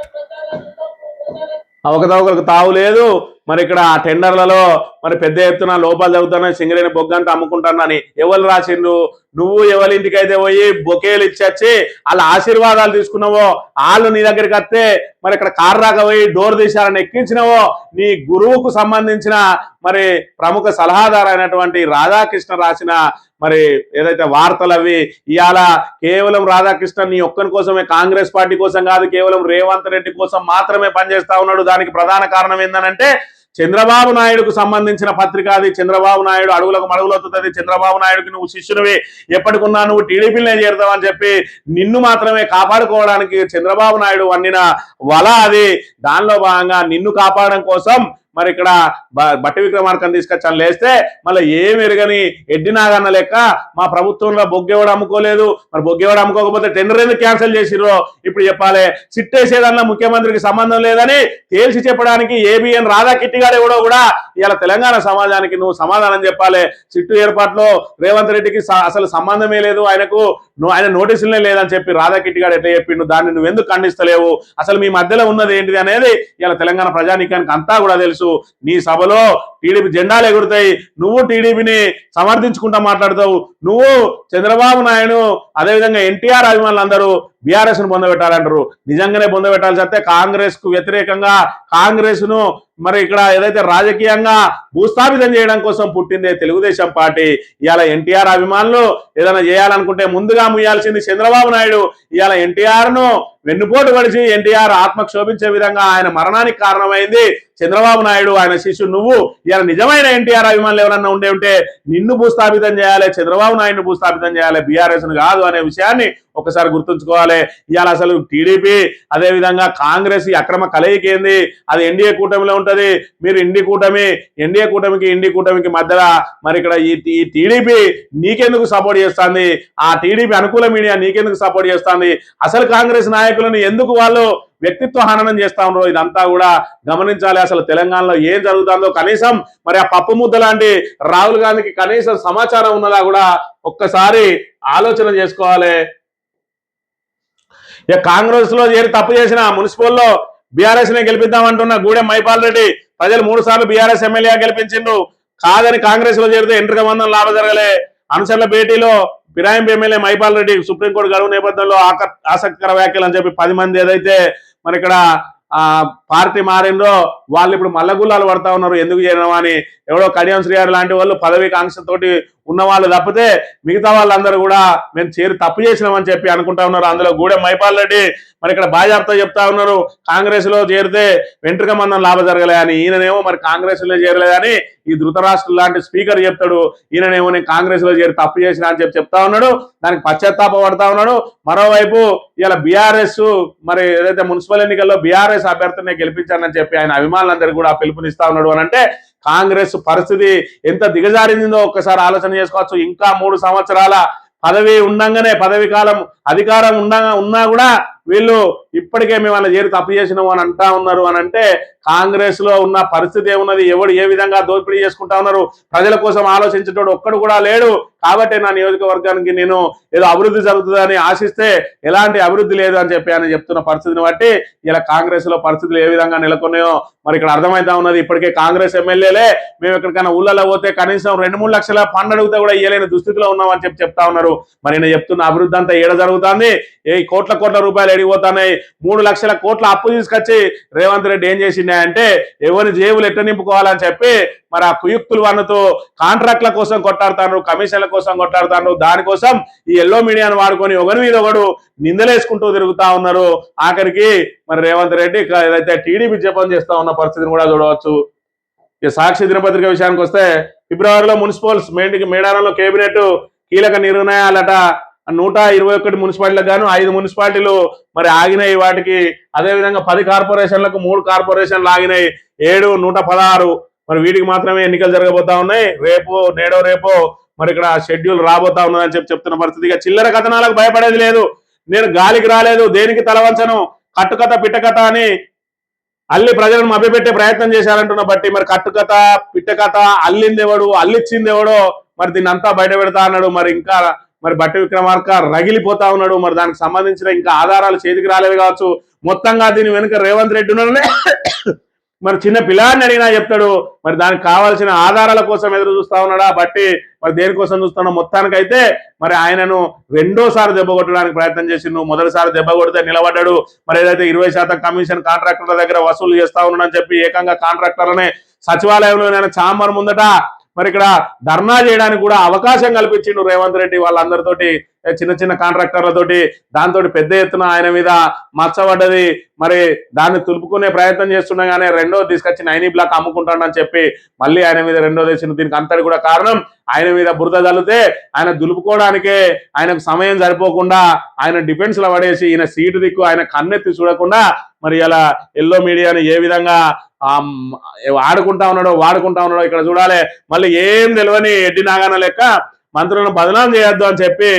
అవకతవకలకు తావు లేదు. మరి ఇక్కడ ఆ టెండర్లలో మరి పెద్ద ఎత్తున లోపాలు జరుగుతున్నాయి, సింగరేణి బొగ్గంట అమ్ముకుంటానని ఎవరు రాసిండ్రు? నువ్వు ఎవరి ఇంటికైతే పోయి బొకేలు ఇచ్చొచ్చి వాళ్ళ ఆశీర్వాదాలు తీసుకున్నావో వాళ్ళు నీ దగ్గరికి వస్తే మరి ఇక్కడ కారు రాక పోయి డోర్ తీశారని ఎక్కించినవో నీ గురువుకు సంబంధించిన మరి ప్రముఖ సలహాదారు అయినటువంటి రాధాకృష్ణ రాసిన మరి ఏదైతే వార్తలు అవి ఇవాళ కేవలం రాధాకృష్ణ నీ ఒక్కని కోసమే, కాంగ్రెస్ పార్టీ కోసం కాదు, కేవలం రేవంత్ రెడ్డి కోసం మాత్రమే పనిచేస్తా ఉన్నాడు. దానికి ప్రధాన కారణం ఏంటంటే చంద్రబాబు నాయుడుకు సంబంధించిన పత్రిక అది. చంద్రబాబు నాయుడు అడుగులకు మడుగులవుతుంది. చంద్రబాబు నాయుడుకి నువ్వు శిష్యునివి, ఎప్పటికున్నా నువ్వు టీడీపీలనే చేరుతావని చెప్పి నిన్ను మాత్రమే కాపాడుకోవడానికి చంద్రబాబు నాయుడు వండిన వల అది. దానిలో భాగంగా నిన్ను కాపాడడం కోసం మరి ఇక్కడ బట్టి విక్రమార్కని తీసుకొచ్చాను లేస్తే మళ్ళీ ఏమి ఎరగని ఎడ్డి నాగన్న లెక్క మా ప్రభుత్వంలో బొగ్గేవాడు అమ్ముకోలేదు, మరి బొగ్గేవాడు అమ్ముకోకపోతే టెండర్ ఎందుకు క్యాన్సిల్ చేసిర్రో ఇప్పుడు చెప్పాలి. సిట్టేసేదన్నా ముఖ్యమంత్రికి సంబంధం లేదని తేల్చి చెప్పడానికి ఏబిఎన్ రాధా కిట్టిగాడు ఎవడో కూడా ఇలా తెలంగాణ సమాజానికి నువ్వు సమాధానం చెప్పాలి. సిట్టు ఏర్పాట్లో రేవంత్ రెడ్డికి అసలు సంబంధమే లేదు, ఆయన నోటీసులే లేదని చెప్పి రాధా కిట్టిగాడు ఎట్లా చెప్పిండు, దాన్ని నువ్వు ఎందుకు ఖండిస్తలేవు? అసలు మీ మధ్యలో ఉన్నది ఏంటిది అనేది ఇలా తెలంగాణ ప్రజానీకానికి అంతా కూడా తెలుసు. నీ సభలో టీడీపీ జెండాలు ఎగురుతాయి, నువ్వు టీడీపీని సమర్థించుకుంటా మాట్లాడతావు. నువ్వు చంద్రబాబు నాయుడు అదేవిధంగా ఎన్టీఆర్ అభిమానులు అందరూ బీఆర్ఎస్ ను పొందబెట్టాలంటారు. నిజంగానే పొందబెట్టాల్సి వస్తే కాంగ్రెస్ కు వ్యతిరేకంగా కాంగ్రెస్ ను మరి ఇక్కడ ఏదైతే రాజకీయంగా భూస్థాపితం చేయడం కోసం పుట్టిందే తెలుగుదేశం పార్టీ. ఇవాళ ఎన్టీఆర్ అభిమానులు ఏదైనా చేయాలనుకుంటే ముందుగా ముయ్యాల్సింది చంద్రబాబు నాయుడు. ఇవాళ ఎన్టీఆర్ ను వెన్నుపోటు పడిచి ఎన్టీఆర్ ఆత్మకు శోభించే విధంగా ఆయన మరణానికి కారణమైంది చంద్రబాబు నాయుడు, ఆయన శిష్యుడు నువ్వు. ఇవాళ నిజమైన ఎన్టీఆర్ అభిమానులు ఎవరన్నా ఉంటే నిన్ను భూస్థాపితం చేయాలి, చంద్రబాబు నాయుడును భూస్థాపితం చేయాలి, బీఆర్ఎస్ ను కాదు అనే విషయాన్ని ఒకసారి గుర్తుంచుకోవాలి. ఇవాళ అసలు టీడీపీ అదేవిధంగా కాంగ్రెస్ ఈ అక్రమ కలయిక ఏంది? అది ఎన్డీఏ కూటమిలో ఉంటది. మీరు ఎన్డీఏ కూటమికి మధ్యలో మరి ఇక్కడ ఈ టీడీపీ నీకెందుకు సపోర్ట్ చేస్తుంది? ఆ టీడీపీ అనుకూల మీడియా నీకెందుకు సపోర్ట్ చేస్తుంది? అసలు కాంగ్రెస్ నాయకులను ఎందుకు వాళ్ళు వ్యక్తిత్వ హననం చేస్తా ఉన్నారో ఇదంతా కూడా గమనించాలి. అసలు తెలంగాణలో ఏం జరుగుతుందో కనీసం మరి ఆ పప్పు ముద్ద లాంటి రాహుల్ గాంధీకి కనీసం సమాచారం ఉన్నదా కూడా ఒక్కసారి ఆలోచన చేసుకోవాలి. ఇక కాంగ్రెస్ లో చేరి తప్పు చేసిన మున్సిపల్లో బీఆర్ఎస్ నే గెలిపిద్దామంటున్న గూడెం మైపాల్ రెడ్డి ప్రజలు 3 సార్లు బీఆర్ఎస్ ఎమ్మెల్యే గెలిపించిండు. కాదని కాంగ్రెస్ లో చేరితే ఎంట్రిక మందం లాభ జరగలే. అనుచరుల భేటీలో ఫిరాయింపు ఎమ్మెల్యే మైపాల్ రెడ్డి సుప్రీంకోర్టు గడువు నేపథ్యంలో ఆసక్తికర వ్యాఖ్యలు అని చెప్పి 10 మంది ఏదైతే మరి ఇక్కడ పార్టీ మారిందో వాళ్ళు ఇప్పుడు మల్లగుల్లాలు పడతా ఉన్నారు. ఎందుకు చేయడం అని ఎవడో కడియం శ్రీగారు లాంటి వాళ్ళు పదవి కాంక్షతోటి ఉన్న వాళ్ళు తప్పితే మిగతా వాళ్ళందరూ కూడా మేము చేరి తప్పు చేసినామని చెప్పి అనుకుంటా ఉన్నారు. అందులో గూడెం మైపాల్ రెడ్డి మరి ఇక్కడ బాజాబ్తా చెప్తా ఉన్నారు కాంగ్రెస్ లో చేరితే వెంట్రుక మందం లాభ జరగలే అని. ఈయననేమో మరి కాంగ్రెస్ లో చేరలేదని ఈ ధృతరాష్ట్ర లాంటి స్పీకర్ చెప్తాడు, ఈయననేమో నేను కాంగ్రెస్ లో చేరి తప్పు చేసిన అని చెప్పి చెప్తా ఉన్నాడు. దానికి పశ్చాత్తాప పడతా ఉన్నాడు. మరోవైపు ఇలా బీఆర్ఎస్ మరి ఏదైతే మున్సిపల్ ఎన్నికల్లో బీఆర్ఎస్ అభ్యర్థిని గెలిపించానని చెప్పి ఆయన అభిమానులందరికీ కూడా పిలుపునిస్తా ఉన్నాడు అని అంటే కాంగ్రెస్ పరిస్థితి ఎంత దిగజారిందో ఒక్కసారి ఆలోచన చేసుకోవచ్చు. ఇంకా 3 సంవత్సరాల పదవి ఉండంగానే పదవి కాలం అధికారం ఉన్నా కూడా వీళ్ళు ఇప్పటికే మేము వాళ్ళ చేరి తప్పు చేసినాము అని అంటా ఉన్నారు అని అంటే కాంగ్రెస్ లో ఉన్న పరిస్థితి ఏమున్నది? ఎవడు ఏ విధంగా దోపిడీ చేసుకుంటా ఉన్నారు? ప్రజల కోసం ఆలోచించేటోడు ఒక్కడు కూడా లేడు. కాబట్టి నా నియోజకవర్గానికి నేను ఏదో అభివృద్ధి జరుగుతుందని ఆశిస్తే ఎలాంటి అభివృద్ధి లేదు అని చెప్పి ఆయన చెప్తున్న పరిస్థితిని బట్టి ఇలా కాంగ్రెస్ లో పరిస్థితులు ఏ విధంగా నెలకొన్నాయో మరి ఇక్కడ అర్థమైతా ఉన్నది. ఇప్పటికే కాంగ్రెస్ ఎమ్మెల్యేలే మేము ఎక్కడికైనా ఊళ్ళలో పోతే కనీసం 2-3 లక్షల ఫండ్ అడిగితే కూడా ఇయ్యలేని దుస్థితిలో ఉన్నామని చెప్తా ఉన్నారు. మరి నేను చెప్తున్న అభివృద్ధి అంతా ఏడ జరుగుతుంది, ఏ కోట్ల రూపాయలు ఎడిగిపోతున్నాయి. 3 లక్షల కోట్ల అప్పు తీసుకొచ్చి రేవంత్ రెడ్డి ఏం చేసిండే అంటే ఎవరి జేబులు ఎట్ట నింపుకోవాలని చెప్పి మరి ఆ కుయుక్తులు వన్నుతూ కాంట్రాక్ట్ల కోసం కొట్టాడుతారు, కమిషన్ల కోసం కొట్టాడుతారు. దానికోసం ఈ ఎల్లో మీడియాను వాడుకొని ఒకరి మీద ఒకడు నిందలేసుకుంటూ తిరుగుతా ఉన్నారు. ఆఖరికి మరి రేవంత్ రెడ్డి ఏదైతే టీడీపీ జపం చేస్తా ఉన్న పరిస్థితిని కూడా చూడవచ్చు. ఈ సాక్షి దినపత్రిక విషయానికి వస్తే ఫిబ్రవరిలో మున్సిపల్స్ మేడారంలో కేబినెట్ కీలక నిర్ణయాలట. 121 మున్సిపాలిటీలకు గాను 5 మున్సిపాలిటీలు మరి ఆగినాయి. వాటికి అదేవిధంగా 10 కార్పొరేషన్లకు 3 కార్పొరేషన్లు ఆగినాయి. 7 116 మరి వీటికి మాత్రమే ఎన్నికలు జరగబోతా ఉన్నాయి. రేపో మరి ఇక్కడ షెడ్యూల్ రాబోతా ఉన్నదని చెప్తున్న పరిస్థితి. ఇక చిల్లర కథనాలకు భయపడేది లేదు, నేను గాలికి రాలేదు, దేనికి తలవంచను, కట్టుకథ పిట్టకథ అని అల్లి ప్రజలను మభ్యపెట్టే ప్రయత్నం చేశారంటున్న బట్టి మరి కట్టుకథ పిట్టకథ అల్లింది ఎవడు, అల్లిచ్చింది ఎవడో మరి దీన్ని అంతా బయట పెడతా అన్నాడు. మరి బట్టి విక్రమార్క రగిలిపోతా ఉన్నాడు. మరి దానికి సంబంధించిన ఇంకా ఆధారాలు చేతికి రాలేదు కావచ్చు. మొత్తంగా దీని వెనుక రేవంత్ రెడ్డి ఉన్నాడనే మరి చిన్న పిల్లాడిని అడిగినా చెప్తాడు. మరి దానికి కావాల్సిన ఆధారాల కోసం ఎదురు చూస్తా ఉన్నాడా బట్టి మరి దేనికోసం చూస్తున్నా. మొత్తానికైతే మరి ఆయనను 2వ దెబ్బ కొట్టడానికి ప్రయత్నం చేసిండు. మొదటిసారి దెబ్బ కొడితే నిలబడ్డాడు. మరి ఏదైతే 20% కమిషన్ కాంట్రాక్టర్ల దగ్గర వసూలు చేస్తా ఉన్నాడని చెప్పి ఏకంగా కాంట్రాక్టర్లనే సచివాలయంలో చాంబర్ ముందట మరి ఇక్కడ ధర్నా చేయడానికి కూడా అవకాశం కల్పించిండు రేవంత్ రెడ్డి వాళ్ళందరితోటి, చిన్న కాంట్రాక్టర్లతోటి. దాంతో పెద్ద ఎత్తున ఆయన మీద మచ్చబడ్డది. మరి దాన్ని తులుపుకునే ప్రయత్నం చేస్తుండగానే 2వ తీసుకొచ్చి 9 బ్లాక్ అమ్ముకుంటాడని చెప్పి మళ్ళీ ఆయన మీద 2వ తెచ్చింది. దీనికి అంతటి కూడా కారణం ఆయన మీద బురద చల్లితే ఆయన దులుపుకోవడానికే ఆయనకు సమయం సరిపోకుండా ఆయన డిఫెన్స్ లో పడేసి ఈయన సీటు దిక్కు ఆయన కన్నెత్తి చూడకుండా మరి ఇలా ఎల్లో మీడియాని ఏ విధంగా వాడుకుంటా ఉన్నాడో ఇక్కడ చూడాలి. మళ్ళీ ఏం తెలియని ఎడ్డి నాగాన లెక్క మంత్రులను బదనాం చేయొద్దు అని చెప్పి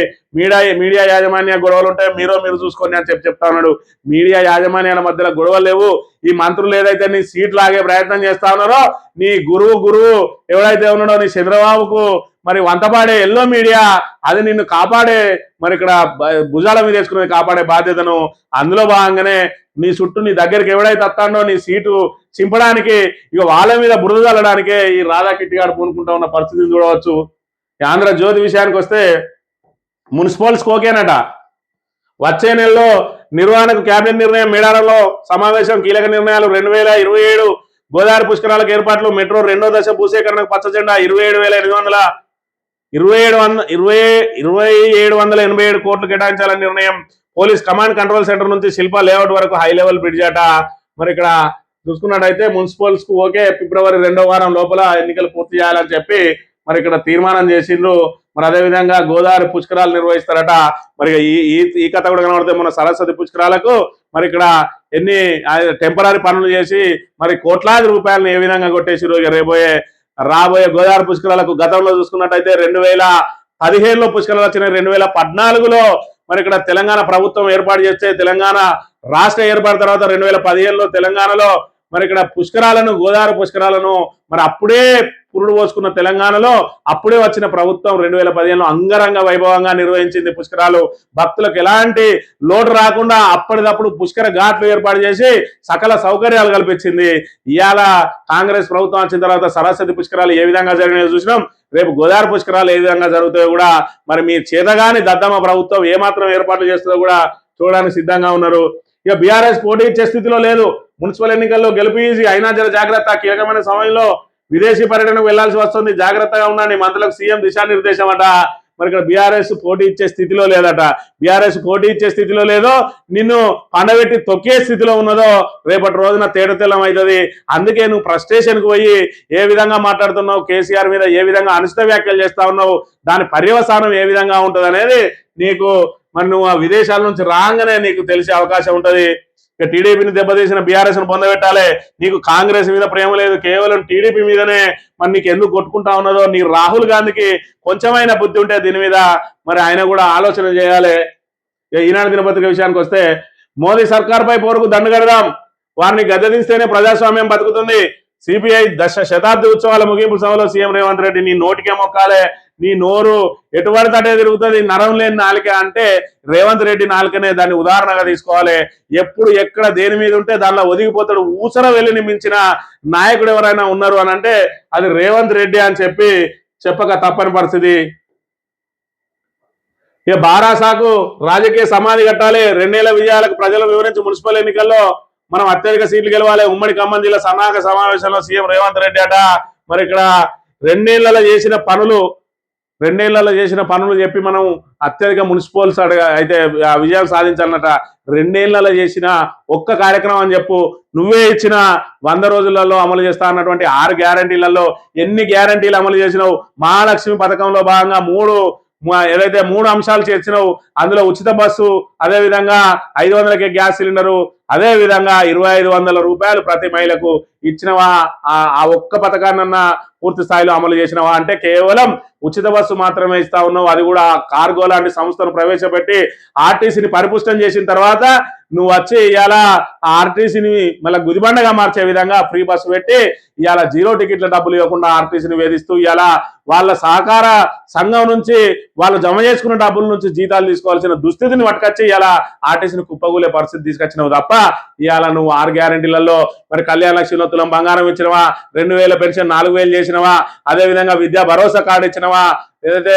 మీడియా యాజమాన్య గొడవలు ఉంటాయి, మీరు చూసుకోండి అని చెప్తా ఉన్నాడు. మీడియా యాజమాన్యాల మధ్యలో గొడవలు లేవు. ఈ మంత్రులు ఏదైతే నీ సీట్ లాగే ప్రయత్నం చేస్తా ఉన్నారో, నీ గురువు ఎవడైతే ఉన్నాడో నీ చంద్రబాబుకు మరి వంతపాడే ఎల్లో మీడియా అది నిన్ను కాపాడే మరి ఇక్కడ భుజాల మీద వేసుకునేది కాపాడే బాధ్యతను అందులో భాగంగానే నీ చుట్టూ నీ దగ్గరికి ఎవడైతే వస్తాడో నీ సీటు చింపడానికి ఇక వాళ్ళ మీద బురద చల్లడానికే ఈ రాధాకిట్టి గారు పూనుకుంటా ఉన్న పరిస్థితిని చూడవచ్చు. ఆంధ్రజ్యోతి విషయానికి వస్తే మున్సిపల్స్ ఓకేనట. వచ్చే నెలలో నిర్వహణకు కేబినెట్ నిర్ణయం. మేడారంలో సమావేశం కీలక నిర్ణయాలు. 2027 గోదావరి పుష్కరాలకు ఏర్పాట్లు. మెట్రో 2వ దశ భూసేకరణకు పచ్చజెండా. 2787 కోట్లు కేటాయించాలని నిర్ణయం. పోలీస్ కమాండ్ కంట్రోల్ సెంటర్ నుంచి శిల్ప లేఅవుట్ వరకు హై లెవెల్ బ్రిడ్జ్ అట. మరి ఇక్కడ చూసుకున్నట్టయితే మున్సిపల్స్ కు ఓకే, ఫిబ్రవరి 2వ వారం లోపల ఎన్నికలు పూర్తి చేయాలని చెప్పి మరి ఇక్కడ తీర్మానం చేసిండ్రు. మరి అదేవిధంగా గోదావరి పుష్కరాలు నిర్వహిస్తారట. మరి ఈ కథ కూడా కనబడితే మన సరస్వతి పుష్కరాలకు మరి ఇక్కడ ఎన్ని టెంపరీ పనులు చేసి మరి కోట్లాది రూపాయలను ఏ విధంగా కొట్టేసిరు. రాబోయే గోదావరి పుష్కరాలకు గతంలో చూసుకున్నట్టయితే 2015లో పుష్కరాలు వచ్చినాయి. 2014లో మరి ఇక్కడ తెలంగాణ ప్రభుత్వం ఏర్పాటు చేస్తే తెలంగాణ రాష్ట్ర ఏర్పాటు తర్వాత 2015లో తెలంగాణలో మరి ఇక్కడ గోదావరి పుష్కరాలను మరి అప్పుడే పురుడు పోసుకున్న తెలంగాణలో అప్పుడే వచ్చిన ప్రభుత్వం 2015లో అంగరంగ వైభవంగా నిర్వహించింది పుష్కరాలు. భక్తులకు ఎలాంటి లోటు రాకుండా అప్పటిదప్పుడు పుష్కర ఘాట్లు ఏర్పాటు చేసి సకల సౌకర్యాలు కల్పించింది. ఇవాళ కాంగ్రెస్ ప్రభుత్వం వచ్చిన తర్వాత సరస్వతి పుష్కరాలు ఏ విధంగా జరిగినాయో చూసినాం. రేపు గోదావరి పుష్కరాలు ఏ విధంగా జరుగుతాయో కూడా మరి మీ చేతగాని దద్దమ్మ ప్రభుత్వం ఏమాత్రం ఏర్పాట్లు చేస్తుందో కూడా చూడడానికి సిద్ధంగా ఉన్నారు. ఇక బీఆర్ఎస్ పోటీ ఇచ్చే స్థితిలో లేదు. మున్సిపల్ ఎన్నికల్లో గెలుపు ఈజీ అయినా జర జాగ్రత్త. కీలకమైన సమయంలో విదేశీ పర్యటనకు వెళ్లాల్సి వస్తుంది, జాగ్రత్తగా ఉండండి. మంత్రులకు సీఎం దిశానిర్దేశం అట. మరి ఇక్కడ బీఆర్ఎస్ పోటీ ఇచ్చే స్థితిలో లేదట. బీఆర్ఎస్ పోటీ ఇచ్చే స్థితిలో లేదో, నిన్ను పండబెట్టి తొక్కే స్థితిలో ఉన్నదో రేపటి రోజున తేటతెల్లం అవుతుంది. అందుకే నువ్వు ఫ్రస్ట్రేషన్కి పోయి ఏ విధంగా మాట్లాడుతున్నావు, కేసీఆర్ మీద ఏ విధంగా అనుచిత వ్యాఖ్యలు చేస్తా ఉన్నావు, దాని పర్యవసానం ఏ విధంగా ఉంటుంది అనేది నీకు మరి నువ్వు ఆ విదేశాల నుంచి రాగానే నీకు తెలిసే అవకాశం ఉంటుంది. ఇక టీడీపీని దెబ్బతీసిన బీఆర్ఎస్ ను పొందబెట్టాలి. నీకు కాంగ్రెస్ మీద ప్రేమ లేదు, కేవలం టీడీపీ మీదనే. మరి నీకు ఎందుకు కొట్టుకుంటా ఉన్నదో నీ రాహుల్ గాంధీకి కొంచెమైనా బుద్ధి ఉంటే దీని మీద మరి ఆయన కూడా ఆలోచన చేయాలి. ఈనాడు దినపత్రిక విషయానికి వస్తే మోదీ సర్కార్పై పోరుకు దండుగడదాం, వారిని గద్దెదిస్తేనే ప్రజాస్వామ్యం బతుకుతుంది. సిపిఐ శతాబ్ది ఉత్సవాల ముగింపు సభలో సీఎం రేవంత్ రెడ్డి నీ నోటికే మొక్కాలే, నీ నోరు ఎటువంటి అటే తిరుగుతుంది, నరం లేని నాలిక అంటే రేవంత్ రెడ్డి నాలుకనే దాన్ని ఉదాహరణగా తీసుకోవాలి. ఎప్పుడు ఎక్కడ దేని మీద ఉంటే దానిలో ఒదిగిపోతాడు. ఊసర వెళ్ళి మించిన నాయకుడు ఎవరైనా ఉన్నారు అని అంటే అది రేవంత్ రెడ్డి అని చెప్పి చెప్పక తప్పని పరిస్థితి. ఇక బారాసాకు రాజకీయ సమాధి కట్టాలి. 2 ఏళ్ల విజయాలకు ప్రజలు వివరించి మున్సిపల్ ఎన్నికల్లో మనం అత్యధిక సీట్లు గెలవాలి. ఉమ్మడి ఖమ్మం జిల్లా సన్నాహక సమావేశంలో సీఎం రేవంత్ రెడ్డి అట. మరి ఇక్కడ 2 ఏళ్లలో చేసిన పనులు చెప్పి మనం అత్యధిక మున్సిపల్స్ అయితే విజయం సాధించాలన్నట. 2 ఏళ్లలో చేసిన ఒక్క కార్యక్రమం అని చెప్పు. నువ్వే ఇచ్చిన 100 రోజులలో అమలు చేస్తా అన్నటువంటి 6 గ్యారంటీలలో ఎన్ని గ్యారంటీలు అమలు చేసినావు? మహాలక్ష్మి పథకంలో భాగంగా ఏదైతే 3 అంశాలు చేర్చినావు, అందులో ఉచిత బస్సు, అదేవిధంగా 500కే గ్యాస్ సిలిండరు, అదేవిధంగా 2500 రూపాయలు ప్రతి మహిళకు ఇచ్చినవా? ఆ ఒక్క పథకాన్నన్నా పూర్తి స్థాయిలో అమలు చేసినవా? అంటే కేవలం ఉచిత బస్సు మాత్రమే ఇస్తా ఉన్నావు. అది కూడా కార్గో లాంటి సంస్థను ప్రవేశపెట్టి ఆర్టీసీని పరిపుష్టం చేసిన తర్వాత నువ్వు వచ్చి ఇవాళ ఆర్టీసీని మళ్ళీ గుదిబండగా మార్చే విధంగా ఫ్రీ బస్సు పెట్టి ఇవాళ 0 టికెట్ల డబ్బులు ఇవ్వకుండా ఆర్టీసీని వేధిస్తూ ఇవాళ వాళ్ళ సహకార సంఘం నుంచి వాళ్ళు జమ చేసుకున్న డబ్బుల నుంచి జీతాలు తీసుకోవాల్సిన దుస్థితిని పట్టుకొచ్చి ఇవాళ ఆర్టీసీని కుప్పగూలే పరిస్థితి తీసుకొచ్చినావు తప్ప ఇవాళ నువ్వు 6 గ్యారంటీలలో మరి కళ్యాణ లక్ష్మిలో తులం బంగారం ఇచ్చినవా, 2000 పెన్షన్ 4000 చేసినవా, అదేవిధంగా విద్యా భరోసా కార్డు ఇచ్చినవా, ఏదైతే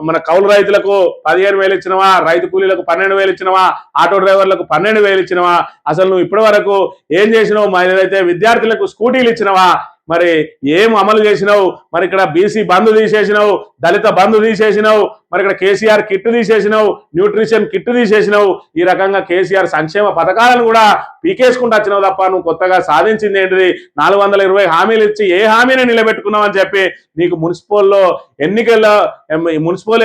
మన కౌలు రైతులకు 15,000 ఇచ్చినవా, రైతు కూలీలకు 12,000 ఇచ్చినవా, ఆటో డ్రైవర్లకు 12,000 ఇచ్చినవా? అసలు నువ్వు ఇప్పటి వరకు ఏం చేసినావు? ఏదైతే విద్యార్థులకు స్కూటీలు ఇచ్చినవా? మరి ఏం అమలు చేసినావు? మరి ఇక్కడ బీసీ బంధు తీసేసినావు, దళిత బంధు తీసేసినావు, మరి ఇక్కడ కేసీఆర్ కిట్ తీసేసినావు, న్యూట్రిషన్ కిట్ తీసేసినావు. ఈ రకంగా కేసీఆర్ సంక్షేమ పథకాలను కూడా పీకేసుకుంటూ వచ్చినావు తప్ప నువ్వు కొత్తగా సాధించింది ఏంటిది? 420 హామీలు ఇచ్చి ఏ హామీని నిలబెట్టుకున్నావు అని చెప్పి నీకు మున్సిపల్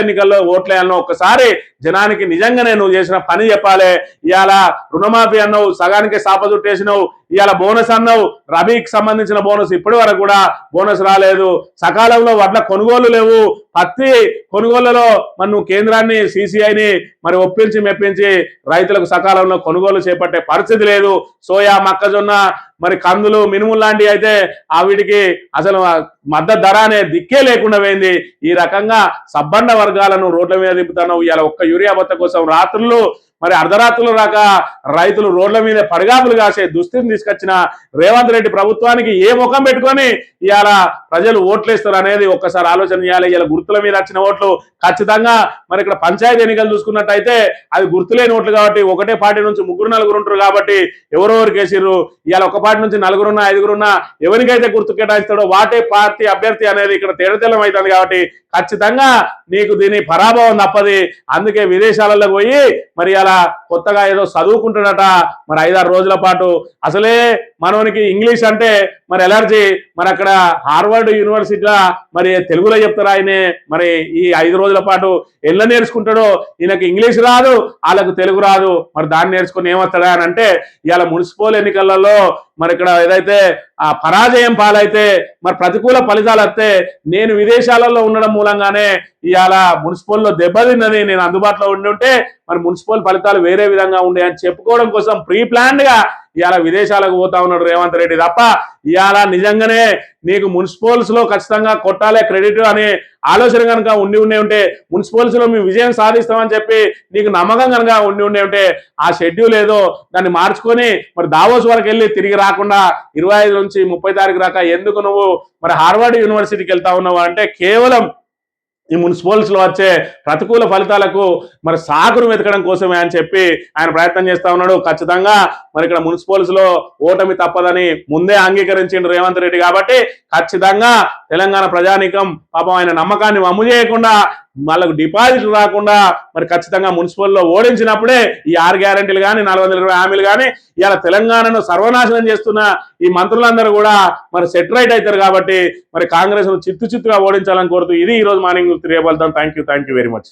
ఎన్నికల్లో ఓట్లేయాలను ఒక్కసారి జనానికి నిజంగానే నువ్వు చేసిన పని చెప్పాలి. ఇవాళ రుణమాఫీ అన్నావు, సగానికి సాపజుట్టేసినావు. ఇవాళ బోనస్ అన్నావు, రబీకి సంబంధించిన బోనస్ ఇప్పటి వరకు కూడా బోనస్ రాలేదు. సకాలంలో వడ్ల కొనుగోలు లేవు. పత్తి కొనుగోళ్లలో మరి నువ్వు కేంద్రాన్ని CCIని మరి ఒప్పించి మెప్పించి రైతులకు సకాలంలో కొనుగోలు చేపట్టే పరిస్థితి లేదు. సోయా, మొక్కజొన్న, మరి కందులు, మినుములు లాంటివి అయితే వీటికి అసలు మద్దతు ధర అనే దిక్కే లేకుండా పోయింది. ఈ రకంగా సబ్బండ వర్గాలను రోడ్ల మీద దింపుతున్నావు. ఇవాళ ఒక్క యూరియా బత్త కోసం రాత్రులు మరి అర్ధరాత్రులు రాక రైతులు రోడ్ల మీద పడిగాపులు కాసే దుస్థితిని తీసుకొచ్చిన రేవంత్ రెడ్డి ప్రభుత్వానికి ఏ ముఖం పెట్టుకొని ఇవాళ ప్రజలు ఓట్లేస్తారు అనేది ఒక్కసారి ఆలోచన చేయాలి. ఇలా గుర్తుల మీద వచ్చిన ఓట్లు ఖచ్చితంగా మరి ఇక్కడ పంచాయతీ ఎన్నికలు చూసుకున్నట్టయితే అది గుర్తులేని ఓట్లు కాబట్టి ఒకటే పార్టీ నుంచి 3-4 ఉంటారు కాబట్టి ఎవరెవరికి వేసిర్రు. ఇవాళ ఒక పార్టీ నుంచి 4 5 ఎవరికైతే గుర్తు కేటాయిస్తాడో వాటే పార్టీ అభ్యర్థి అనేది ఇక్కడ తేడతెల్లం అవుతుంది కాబట్టి ఖచ్చితంగా నీకు దీని పరాభవం తప్పది. అందుకే విదేశాలలో పోయి మరి అలా కొత్తగా ఏదో చదువుకుంటున్నట మరి 5-6 రోజుల పాటు. అసలే మనోనికి ఇంగ్లీష్ అంటే మరి ఎలర్జీ. మరి అక్కడ హార్వర్డ్ యూనివర్సిటీలో మరి తెలుగులో చెప్తారు ఆయనే. మరి ఈ 5 రోజుల పాటు ఎలా నేర్చుకుంటాడో? ఈయనకి ఇంగ్లీష్ రాదు, వాళ్ళకు తెలుగు రాదు. మరి దాన్ని నేర్చుకుని ఏమొస్తాడా అని అంటే ఇవాళ మున్సిపల్ ఎన్నికలలో మరి ఇక్కడ ఏదైతే పరాజయం పాలైతే మరి ప్రతికూల ఫలితాలు వస్తే నేను విదేశాలలో ఉండడం మూలంగానే ఇవాళ మున్సిపల్లో దెబ్బతిన్నది. నేను అందుబాటులో ఉండి మరి మున్సిపల్ ఫలితాలు వేరే విధంగా ఉండే అని చెప్పుకోవడం కోసం ప్రీ ప్లాన్డ్ గా ఇవాళ విదేశాలకు పోతా ఉన్నాడు రేవంత్ రెడ్డి తప్ప ఇవాళ నిజంగానే నీకు మున్సిపల్స్ లో ఖచ్చితంగా కొట్టాలే క్రెడిట్ అనే ఆలోచన కనుక ఉంటే మున్సిపల్స్ లో మేము విజయం సాధిస్తామని చెప్పి నీకు నమ్మకం కనుక ఉంటే ఆ షెడ్యూల్ ఏదో దాన్ని మార్చుకొని మరి దావోస్ వరకు వెళ్ళి తిరిగి రాకుండా 25 నుంచి 30 తారీఖు రాక ఎందుకు నువ్వు మరి హార్వర్డ్ యూనివర్సిటీకి వెళ్తా ఉన్నావు అంటే కేవలం ఈ మున్సిపల్స్ లో వచ్చే ప్రతికూల ఫలితాలకు మరి సాకును వెతకడం కోసమే అని చెప్పి ఆయన ప్రయత్నం చేస్తా ఉన్నాడు. ఖచ్చితంగా మరి ఇక్కడ మున్సిపల్స్ లో ఓటమి తప్పదని ముందే అంగీకరించిండు రేవంత్ రెడ్డి కాబట్టి ఖచ్చితంగా తెలంగాణ ప్రజానీకం పాపం ఆయన నమ్మకాన్ని వమ్ము చేయకుండా వాళ్ళకు డిపాజిట్లు రాకుండా మరి ఖచ్చితంగా మున్సిపల్లో ఓడించినప్పుడే ఈ 6 గ్యారెంటీలు కానీ 420 హామీలు కానీ ఇవాళ తెలంగాణను సర్వనాశనం చేస్తున్న ఈ మంత్రులందరూ కూడా మరి సెట్ రైట్ అవుతారు కాబట్టి మరి కాంగ్రెస్ ను చిత్తుగా ఓడించాలని కోరుతూ ఇది ఈ రోజు మార్నింగ్ రేపు వెళ్తాం. Thank you very much.